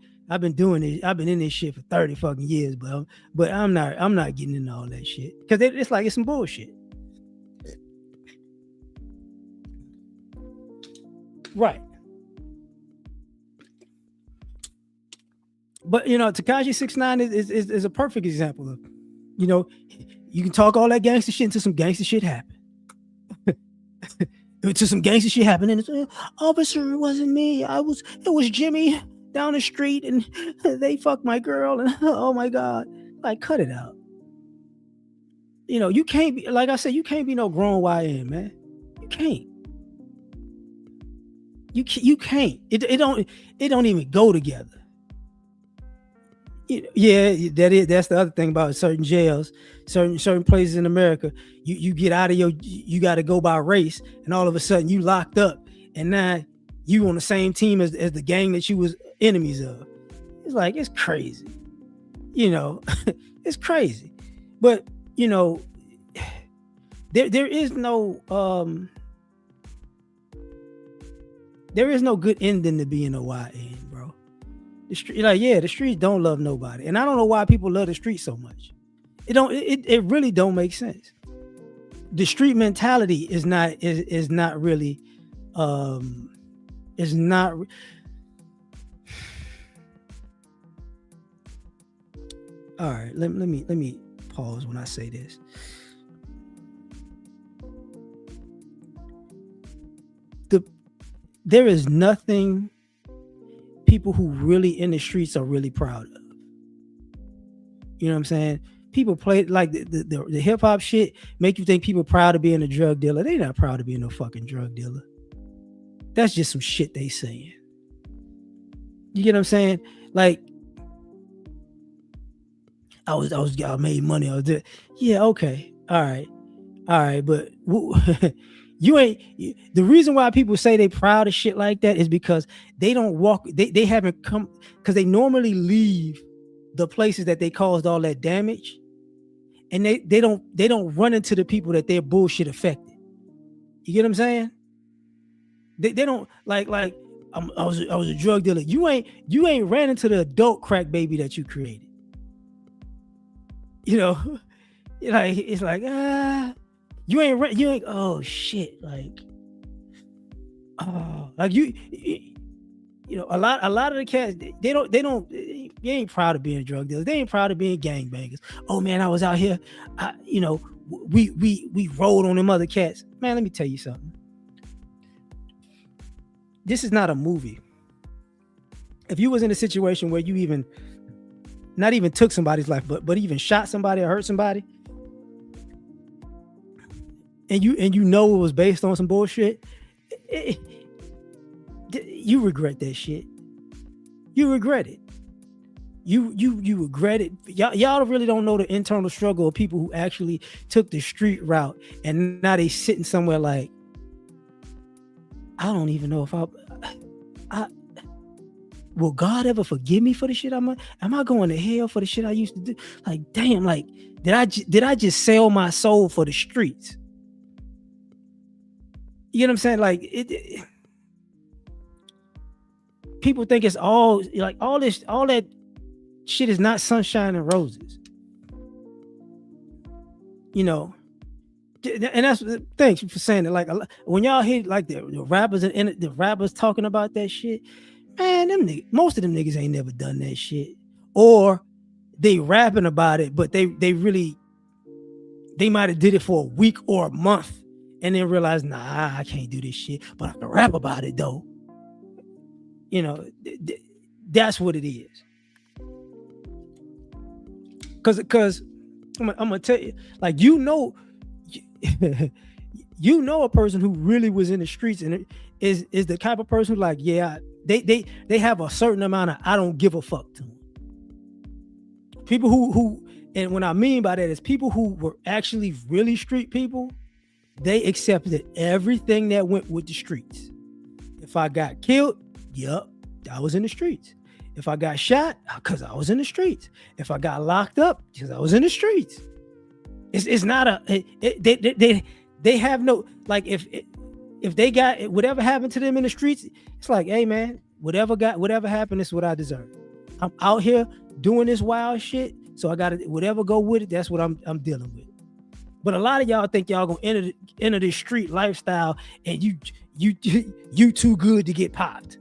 doing this. I've been in this shit for 30 fucking years, but I'm not getting into all that shit because it's like it's some bullshit. Right. But Tekashi 6ix9ine is a perfect example of, you can talk all that gangster shit until some gangster shit happen. Until some gangster shit happened, and it's, officer, it wasn't me. It was Jimmy down the street, and they fucked my girl, and oh my God, like, cut it out. You can't be, like I said, you can't be no grown YN, man. You can't. You can't. It don't even go together. Yeah, that's the other thing about certain jails, certain places in America. You get out of you got to go by race, and all of a sudden you locked up, and now you on the same team as the gang that you was enemies of. It's like, it's crazy, it's crazy. But there is no good ending to being a YN, bro. The streets don't love nobody, and I don't know why people love the streets so much. It really don't make sense. The street mentality is not really is not. All right, let me pause when I say this. There is nothing people who really in the streets are really proud of. You know what I'm saying? People play like the hip hop shit make you think people proud of being a drug dealer. They not proud of being no fucking drug dealer. That's just some shit they saying. You get what I'm saying? Like, I made money. Yeah, okay, all right. All right, but you ain't the reason why people say they proud of shit like that is because they don't walk. They haven't come because they normally leave the places that they caused all that damage, and they don't run into the people that their bullshit affected. You get what I'm saying? They don't like I was a drug dealer. You ain't ran into the adult crack baby that you created. You know, like it's like you ain't oh shit like a lot of the cats they don't ain't proud of being drug dealers. They ain't proud of being gangbangers. Oh man, I was out here, we rolled on them other cats. Man, let me tell you something. This is not a movie. If you was in a situation where you even not even took somebody's life, but even shot somebody or hurt somebody, and you know it was based on some bullshit, you regret that shit. You regret it. You regret it. Y'all really don't know the internal struggle of people who actually took the street route and now they sitting somewhere like, I don't even know if I will God ever forgive me for the shit am I going to hell for the shit I used to do? Like, damn, like did I just sell my soul for the streets? You know what I'm saying? Like people think it's all like all that shit is not sunshine and roses. You know, and that's thanks for saying it. Like when y'all hear like the rappers and the rappers talking about that shit, man, most of them niggas ain't never done that shit, or they rapping about it, but they might have did it for a week or a month and then realize, nah, I can't do this shit, but I can rap about it though. You know, that's what it is. Cause I'm gonna tell you, like you know a person who really was in the streets and is the type of person who like, yeah, they have a certain amount of I don't give a fuck to them. People who and what I mean by that is people who were actually really street people, they accepted everything that went with the streets. If I got killed, yep, I was in the streets. If I got shot, because I was in the streets. If I got locked up, because I was in the streets. It's not they have no, like if they got whatever happened to them in the streets, it's like, hey man, whatever happened is what I deserve. I'm out here doing this wild shit, so I got to whatever go with it. That's what I'm dealing with. But a lot of y'all think y'all gonna enter this street lifestyle, and you too good to get popped.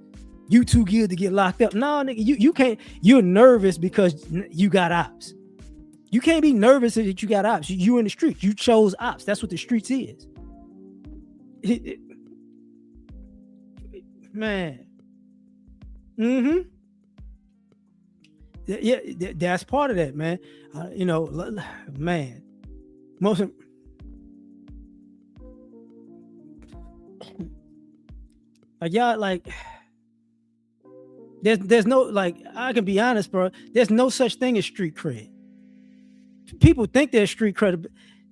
You too good to get locked up. No, nigga, you can't. You're nervous because you got ops. You can't be nervous that you got ops. You in the streets. You chose ops. That's what the streets is. Man. Mm-hmm. Yeah, that's part of that, man. Man. Most of like y'all like. There's no, like, I can be honest, bro. There's no such thing as street cred. People think there's street cred.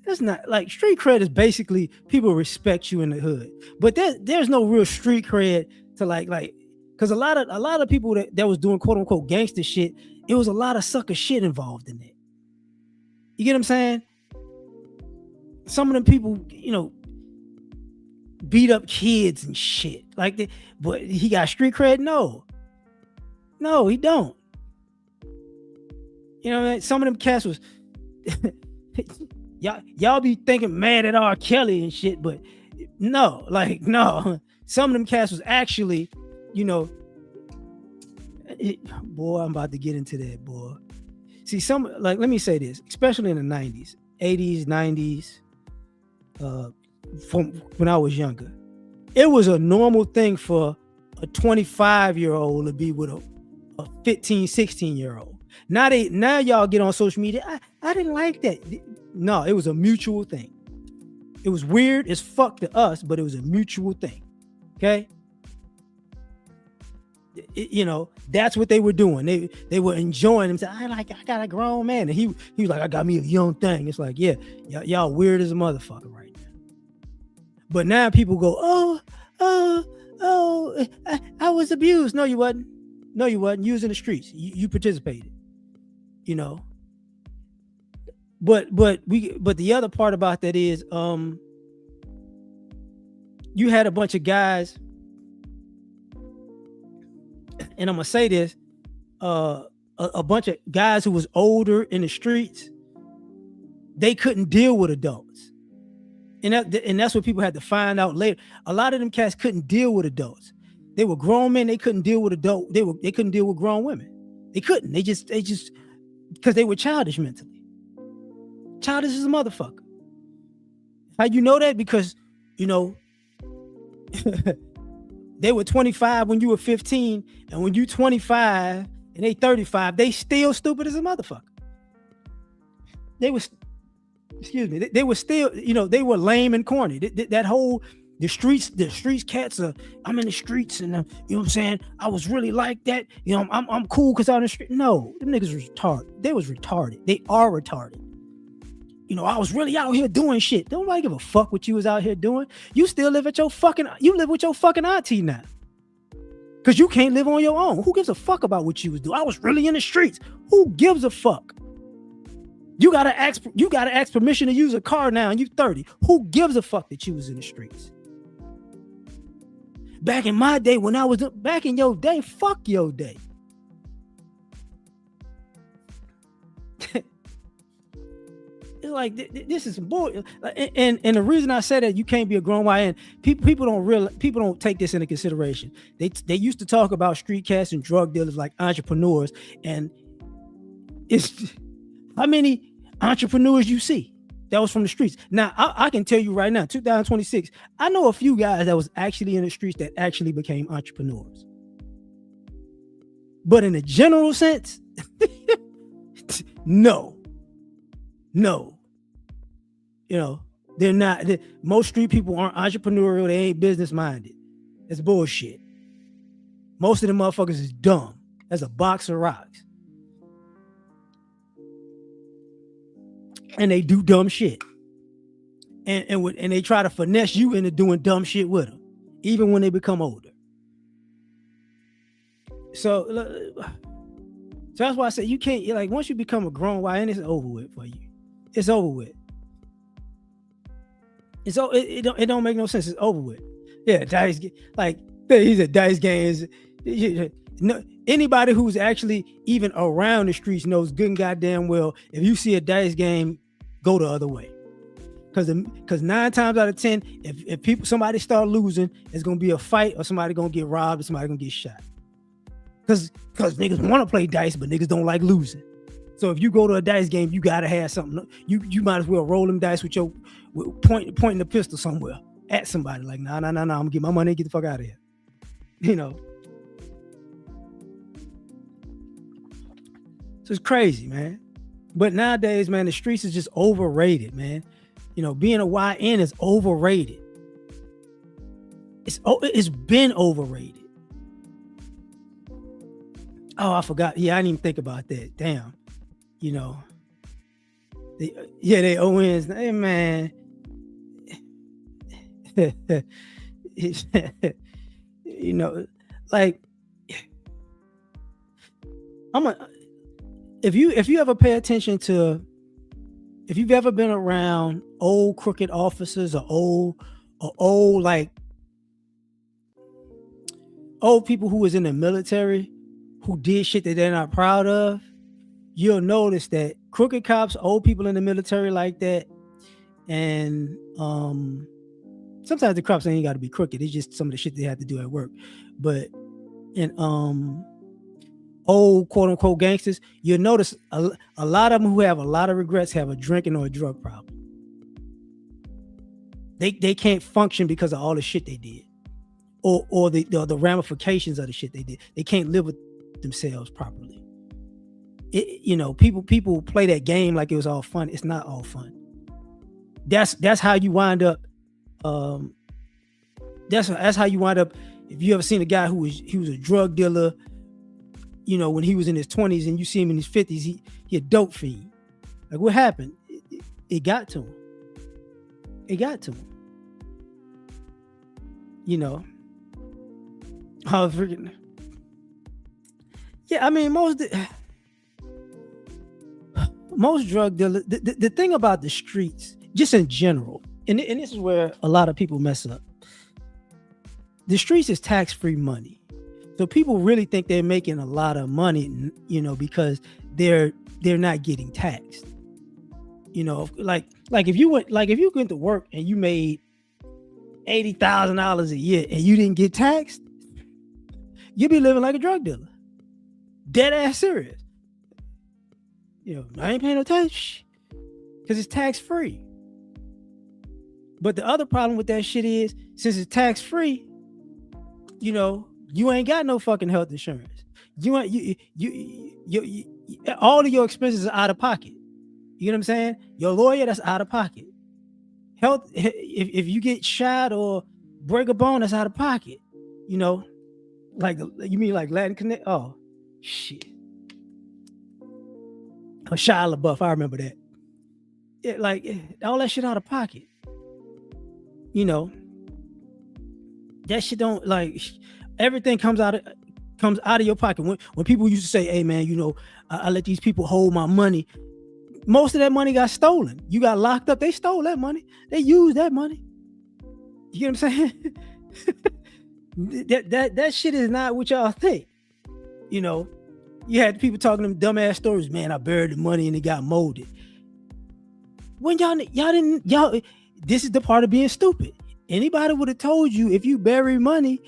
That's not, like, street cred is basically people respect you in the hood. But there's no real street cred to like, because a lot of people that was doing quote unquote gangster shit, it was a lot of sucker shit involved in it. You get what I'm saying? Some of them people, beat up kids and shit like that. But he got street cred? No, he don't. You know what I mean? Some of them cats was y'all be thinking mad at R. Kelly and shit, but no. Some of them cats was actually, boy, I'm about to get into that, boy. See, let me say this, especially in the 90s, 80s, 90s, from when I was younger, it was a normal thing for a 25-year-old to be with a 15, 16-year-old. Now y'all get on social media. I didn't like that. No, it was a mutual thing. It was weird as fuck to us, but it was a mutual thing. Okay? That's what they were doing. They were enjoying themselves. I got a grown man. And he was like, I got me a young thing. It's like, yeah, y'all weird as a motherfucker right But now people go, I was abused. No, you wasn't. No, you wasn't. You was in the streets. You participated. You know. But the other part about that is you had a bunch of guys, and I'm gonna say this, a bunch of guys who was older in the streets, they couldn't deal with adults. And that's what people had to find out later. A lot of them cats couldn't deal with adults. They were grown men. They couldn't deal with adult. They couldn't deal with grown women. They couldn't. They just because they were childish mentally. Childish as a motherfucker. How you know that? Because they were 25 when you were 15, and when you 25 and they 35, they still stupid as a motherfucker. They was. Excuse me. They were still, they were lame and corny. That whole the streets cats are. I'm in the streets, and you know what I'm saying. I was really like that. I'm cool because I'm in the street. No, them niggas was retarded. They was retarded. They are retarded. I was really out here doing shit. Don't nobody give a fuck what you was out here doing. You still live with your fucking auntie now. Cause you can't live on your own. Who gives a fuck about what you was doing? I was really in the streets. Who gives a fuck? You gotta ask permission to use a car now, and you 30. Who gives a fuck that you was in the streets? Back in my day, back in your day, fuck your day. It's like this is bull. And the reason I said that you can't be a grown YN, people don't take this into consideration. They used to talk about street cats and drug dealers like entrepreneurs, and it's how many entrepreneurs you see that was from the streets. Now, I can tell you right now, 2026, I know a few guys that was actually in the streets that actually became entrepreneurs. But in a general sense, no. They're not. Most street people aren't entrepreneurial. They ain't business minded. That's bullshit. Most of them motherfuckers is dumb. That's a box of rocks. And they do dumb shit, and they try to finesse you into doing dumb shit with them, even when they become older. So that's why I said you can't. Like, once you become a grown YN, it's over with for you. It's over with. It don't make no sense. It's over with. Yeah, dice. Like, he said, dice games. No, anybody who's actually even around the streets knows good and goddamn well, if you see a dice game, go the other way. Because 9 times out of 10, if somebody start losing, it's gonna be a fight, or somebody gonna get robbed, or somebody gonna get shot. Because niggas want to play dice, but niggas don't like losing. So if you go to a dice game, you gotta have something. You might as well roll them dice with pointing the pistol somewhere at somebody. Like, nah, I'm gonna get my money and get the fuck out of here. So it's crazy, man. But nowadays, man, the streets is just overrated, man. Being a YN is overrated. It's been overrated. Oh, I forgot. Yeah, I didn't even think about that. Damn. They ONs. Hey, man. Like, if you ever pay attention to, if you've ever been around old crooked officers or old people who was in the military who did shit that they're not proud of, you'll notice that crooked cops, old people in the military like that, and sometimes the cops ain't got to be crooked. It's just some of the shit they have to do at work. But in old quote unquote gangsters, you'll notice a lot of them who have a lot of regrets have a drinking or a drug problem. They can't function because of all the shit they did, or the ramifications of the shit they did. They can't live with themselves properly. People play that game like it was all fun. It's not all fun. That's how you wind up. That's how you wind up. If you ever seen a guy who was a drug dealer, when he was in his 20s, and you see him in his 50s, he a dope fiend. Like, what happened? It got to him. You know, I was freaking. Yeah, I mean most drug dealers. The thing about the streets, just in general, and this is where a lot of people mess up. The streets is tax-free money, so people really think they're making a lot of money, because they're not getting taxed. Like if you went to work and you made $80,000 a year and you didn't get taxed, you'd be living like a drug dealer. Dead ass serious. I ain't paying no tax because it's tax free. But the other problem with that shit is, since it's tax free, you ain't got no fucking health insurance. All of your expenses are out of pocket. You know what I'm saying? Your lawyer, that's out of pocket. Health, if you get shot or break a bone, that's out of pocket. Like, you mean like Latin Connect? Oh, shit. Shia LaBeouf, I remember that. Like, all that shit out of pocket. That shit don't, like, everything comes out of your pocket. When people used to say, hey man, I let these people hold my money, most of that money got stolen. You got locked up, they stole that money. They used that money. You know what I'm saying? that shit is not what y'all think. You had people talking them dumbass stories, man, I buried the money and it got molded. When y'all this is the part of being stupid. Anybody would have told you, if you bury money,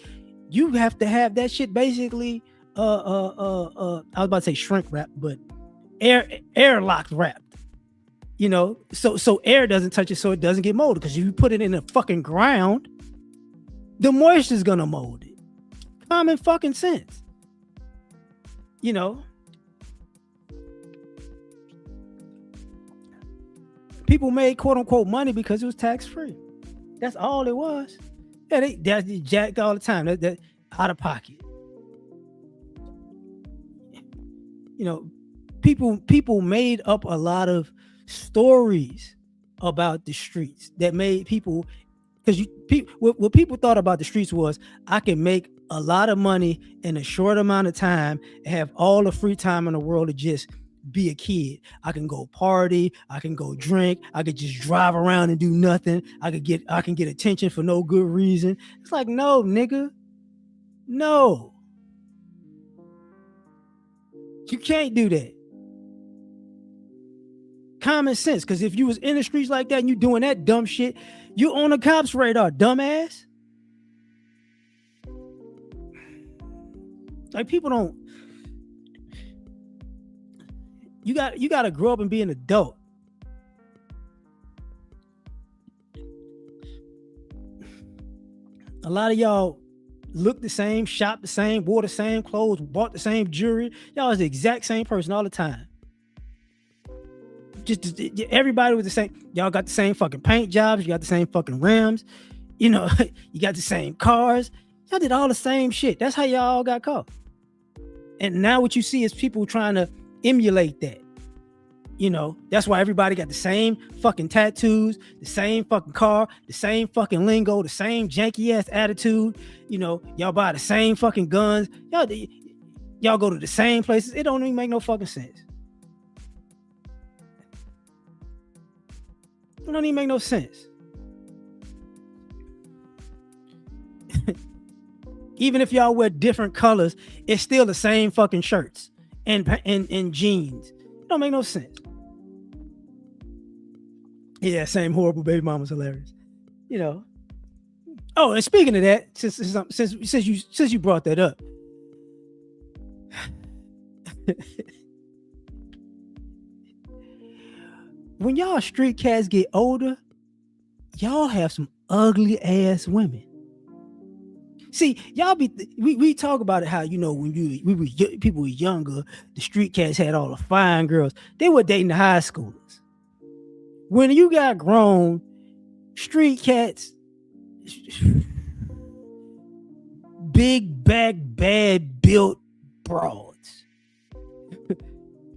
you have to have that shit basically I was about to say shrink wrap, but airlock wrapped. So air doesn't touch it, so it doesn't get molded. Because if you put it in the fucking ground, the moisture is gonna mold it. Common fucking sense. People made quote unquote money because it was tax free. That's all it was. Yeah, they jacked all the time. That out of pocket. People made up a lot of stories about the streets that made people, because what people thought about the streets was, I can make a lot of money in a short amount of time and have all the free time in the world to just be a kid. I can go party, I can go drink, I could just drive around and do nothing. I can get attention for no good reason. It's like, no, nigga. No. You can't do that. Common sense, because if you was in the streets like that and you doing that dumb shit, you on the cops' radar, dumbass. Like, people don't. You got to grow up and be an adult. A lot of y'all look the same, shop the same, wore the same clothes, bought the same jewelry. Y'all is the exact same person all the time. Just everybody was the same. Y'all got the same fucking paint jobs. You got the same fucking rims. You got the same cars. Y'all did all the same shit. That's how y'all all got caught. And now what you see is people trying to emulate that. That's why everybody got the same fucking tattoos, the same fucking car, the same fucking lingo, the same janky ass attitude. Y'all buy the same fucking guns. Y'all go to the same places. It don't even make no fucking sense. It don't even make no sense. Even if y'all wear different colors, it's still the same fucking shirts and jeans. It don't make no sense. Yeah, same horrible baby mama's hilarious. Oh, and speaking of that, since you brought that up, when y'all street cats get older, y'all have some ugly ass women. See, y'all we talk about it how, when people were younger, the street cats had all the fine girls. They were dating the high schoolers. When you got grown, street cats, big back, bad built broads.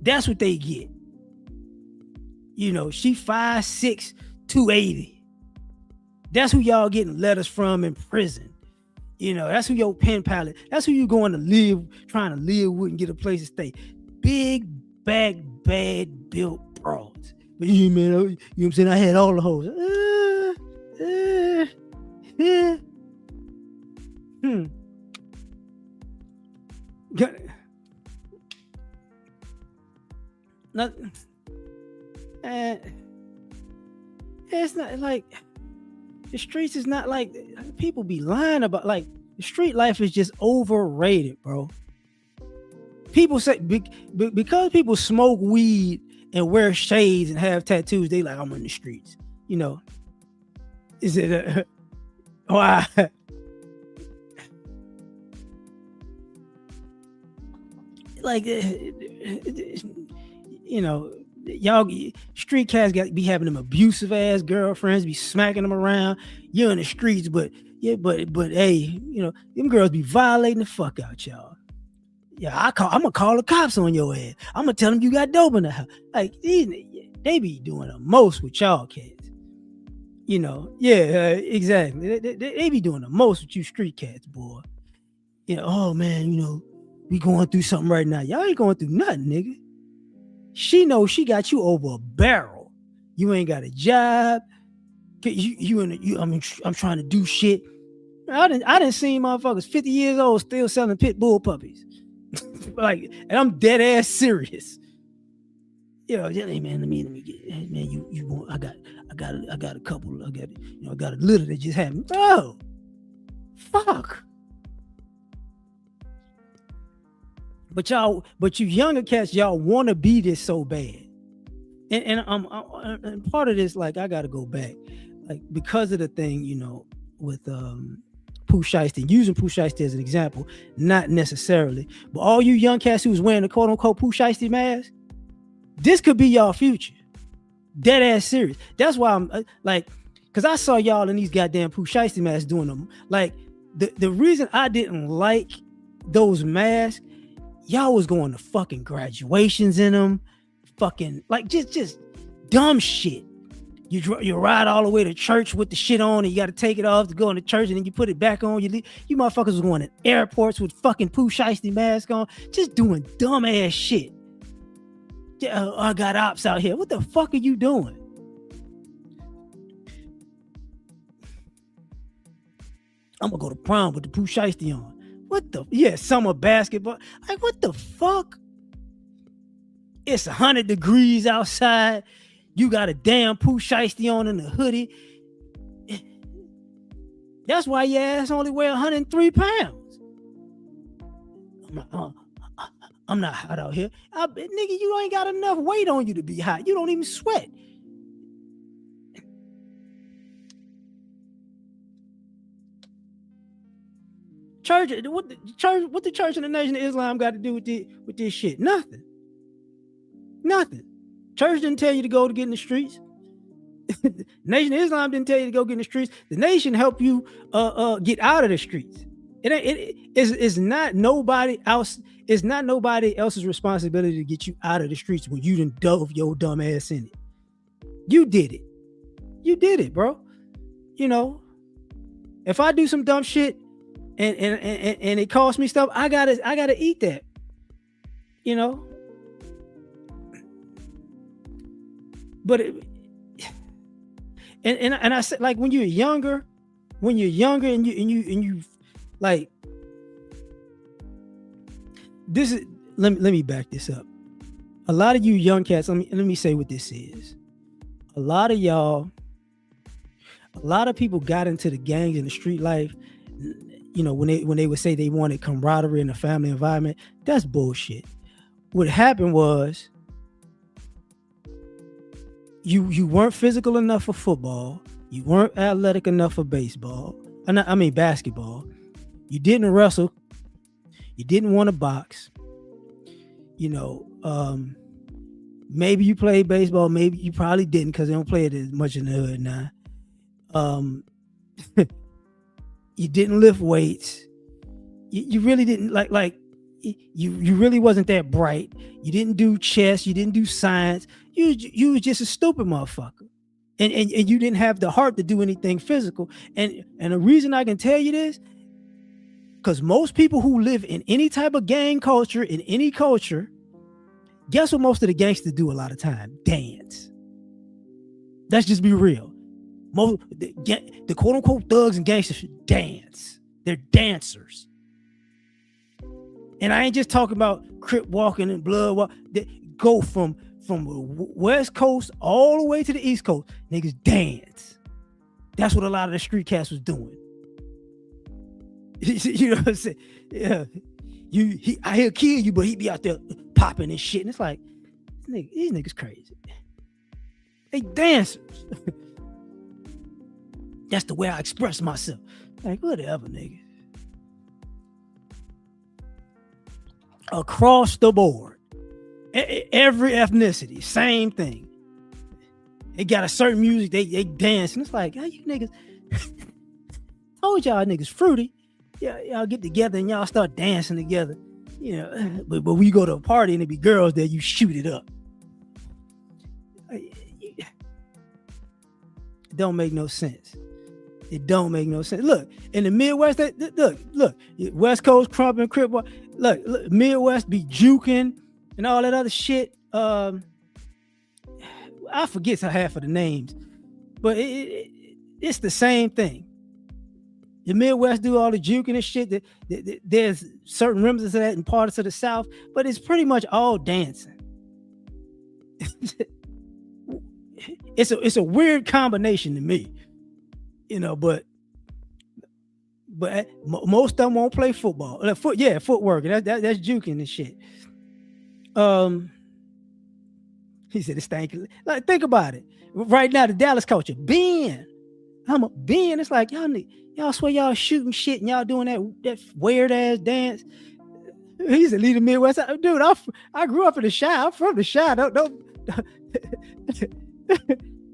That's what they get. She 5'6", 280. That's who y'all getting letters from in prison. That's who your pen pal. That's who you going to live, trying to live with and get a place to stay. Big back, bad built broads. But you man, you know what I'm saying? I had all the hoes. Got it. Not, it's not like the streets is not like people be lying about. Like the street life is just overrated, bro. People say because people smoke weed and wear shades and have tattoos, they like, I'm in the streets. Is it why? Like, y'all street cats be having them abusive ass girlfriends, be smacking them around. You're in the streets, but hey, them girls be violating the fuck out y'all. Yeah, I'm gonna call the cops on your ass. I'm gonna tell them you got dope in the house. Like they be doing the most with y'all cats. Exactly. They be doing the most with you street cats, boy. Oh man, we going through something right now. Y'all ain't going through nothing, nigga. She knows she got you over a barrel. You ain't got a job. I'm trying to do shit. I didn't see motherfuckers 50 years old still selling pit bull puppies. And I'm dead ass serious. Hey man, let me get. Hey man, you want? I got a couple. I got a litter that just happened. Oh, fuck. But you younger cats, y'all want to be this so bad, and part of this, like, I got to go back, like, because of the thing, with Pooh Shiesty, using Pooh Shiesty as an example, not necessarily, but all you young cats who's wearing the quote unquote Pooh Shiesty mask, this could be y'all future, dead ass serious. That's why I'm like, because I saw y'all in these goddamn Pooh Shiesty masks doing them. Like the reason I didn't like those masks. Y'all was going to fucking graduations in them, fucking like just dumb shit. You ride all the way to church with the shit on, and you got to take it off to go into church, and then you put it back on. You motherfuckers was going to airports with fucking Pooh Shiesty mask on, just doing dumb ass shit. I got ops out here. What the fuck are you doing? I'm gonna go to prom with the Pooh Shiesty on. What the? Summer basketball. Like, what the fuck? It's 100 degrees outside. You got a damn Pooh Shiesty on in a hoodie. That's why your ass only weigh 103 pounds. I'm not hot out here. Nigga, you ain't got enough weight on you to be hot. You don't even sweat. Church, what the Church and the Nation of Islam got to do with this shit? Nothing. Church didn't tell you to go to get in the streets. Nation of Islam didn't tell you to go get in the streets. The nation helped you get out of the streets. It's not nobody else. It's not nobody else's responsibility to get you out of the streets when you done dove your dumb ass in it. You did it, bro. If I do some dumb shit and it costs me stuff, I gotta eat that. But I said, like, when you're younger and you like, this is, let me back this up. A lot of you young cats, let me say what this is. A lot of people got into the gangs and the street life, when they would say they wanted camaraderie in a family environment. That's bullshit. What happened was, you weren't physical enough for football. You weren't athletic enough for basketball. You didn't wrestle. You didn't want to box. Maybe you played baseball. Maybe you probably didn't, because they don't play it as much in the hood now. You didn't lift weights. You really didn't like you really wasn't that bright. You didn't do chess. You didn't do science. You was just a stupid motherfucker, and you didn't have the heart to do anything physical. And the reason I can tell you this, Because most people who live in any type of gang culture, in any culture, guess what most of the gangsters do a lot of time? Dance. Let's just be real. Most the quote unquote thugs and gangsters dance. They're dancers. And I ain't just talking about crip walking and blood walk. They go from the West Coast all the way to the East Coast. Niggas dance. That's what a lot of the street cats was doing. You know what I'm saying? Yeah. He'll kill you, but he be out there popping and shit. And it's like, these niggas crazy. They dancers. That's the way I express myself. Like, whatever, nigga. Across the board. Every ethnicity, same thing. They got a certain music, they dance. And it's like, how you niggas told y'all niggas fruity. Yeah, y'all get together and y'all start dancing together. You know, but we go to a party and it be girls there, you shoot it up. It don't make no sense. It don't make no sense. Look, in the Midwest, look, West Coast crump and crip. Look, Midwest be juking and all that other shit. I forget half of the names, but it's the same thing. The Midwest do all the juking and shit. There's certain remnants of that in parts of the South, but it's pretty much all dancing. It's a weird combination to me, you know. But most of them won't play football. Footwork. That's juking and shit. He said it's stanky. Like, think about it. Right now, the Dallas culture, I'm a Ben. It's like y'all swear y'all shooting shit and y'all doing that weird ass dance. He said, leave the Midwest. Dude, I grew up in the Chi. I'm from the Chi. Don't.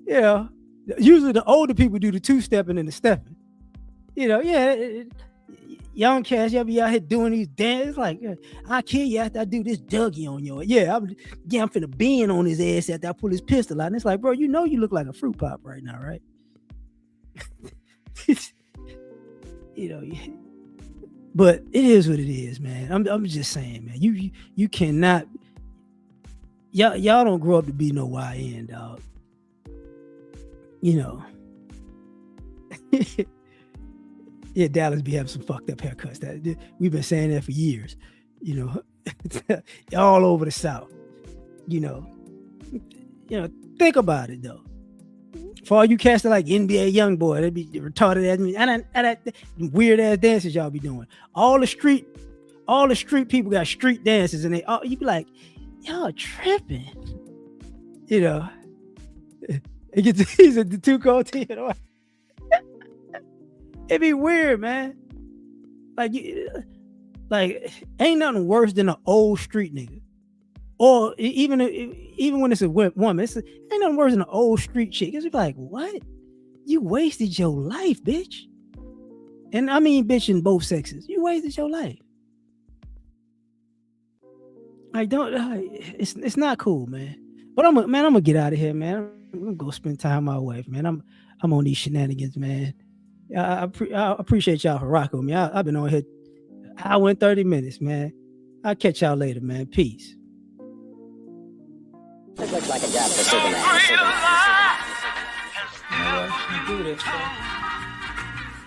Yeah. Usually the older people do the two-stepping and the stepping. You know, yeah. Young cats, y'all be out here doing these dances. Like, I kill you after I do this Dougie on your. Yeah, I'm finna bend on his ass after I pull his pistol out. And it's like, bro, you know you look like a fruit pop right now, right? You know, yeah. But it is what it is, man. I'm just saying, man. You cannot. Y'all don't grow up to be no YN, dog. You know. Yeah, Dallas be having some fucked up haircuts. We've been saying that for years. You know, all over the South. You know, think about it though. For all you cats that like NBA YoungBoy, they be retarded ass me, and weird ass dances y'all be doing. All the street people got street dances, and you be like, y'all tripping. You know, it gets he's a the too cold tea. It be weird, man. Like ain't nothing worse than an old street nigga. Or even when it's a woman, ain't nothing worse than an old street chick. It's like, what? You wasted your life, bitch. And I mean bitch in both sexes. You wasted your life. Like, it's not cool, man. But I'm gonna get out of here, man. I'm gonna go spend time with my wife, man. I'm on these shenanigans, man. I appreciate y'all for rocking with me. I've been on here an hour and 30 minutes, man. I'll catch y'all later, man. Peace. It looks like a job for Superman. Do this,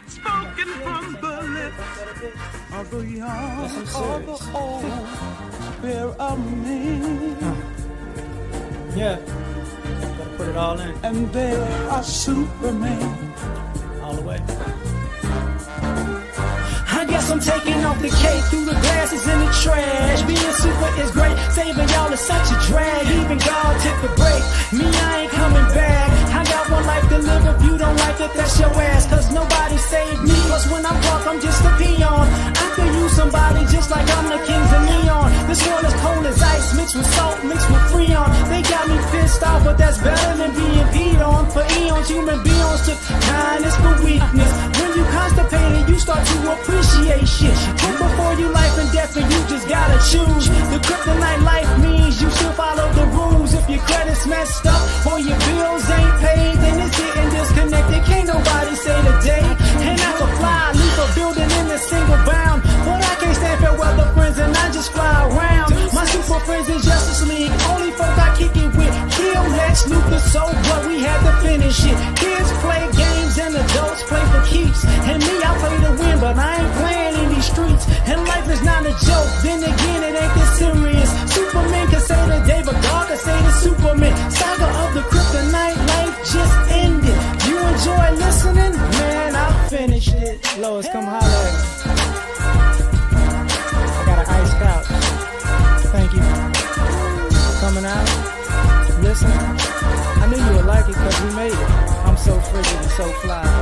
Spoken from the lips of the young or the old, bear of me. Yeah. Gotta put it all in. And they are Superman. All the way. I guess I'm taking off the cake through the glasses in the trash. Being super is great, saving y'all is such a drag. Even God took a break, me I ain't coming back. I got one life to live, if you don't like it, that's your ass. Cause nobody saved me, cause when I'm drunk, I'm just a peon. I could use somebody just like I'm the kings of neon. This world is cold as ice, mixed with salt, mixed with freon. They got me pissed off, but that's better than being peed on. For eons, human beings took kindness for weakness. When you constipated, you start to appreciate shit. Put before you life and death, and you just gotta choose. The kryptonite life means you still follow the rules. If your credit's messed up or your bills ain't paid, then it's getting disconnected. Can't nobody say the day. And I can fly, leave a building in a single bound. streets. And me, I play to win, but I ain't playing in these streets. And life is not a joke, then again, it ain't this serious. Superman can say the day, but God can say the Superman. Saga of the kryptonite, life just ended. You enjoy listening? Man, I finished it. Lois, come holler at me. I got an iced couch. Thank you for coming out, listening. I knew you would like it because we made it. I'm so frigid and so fly.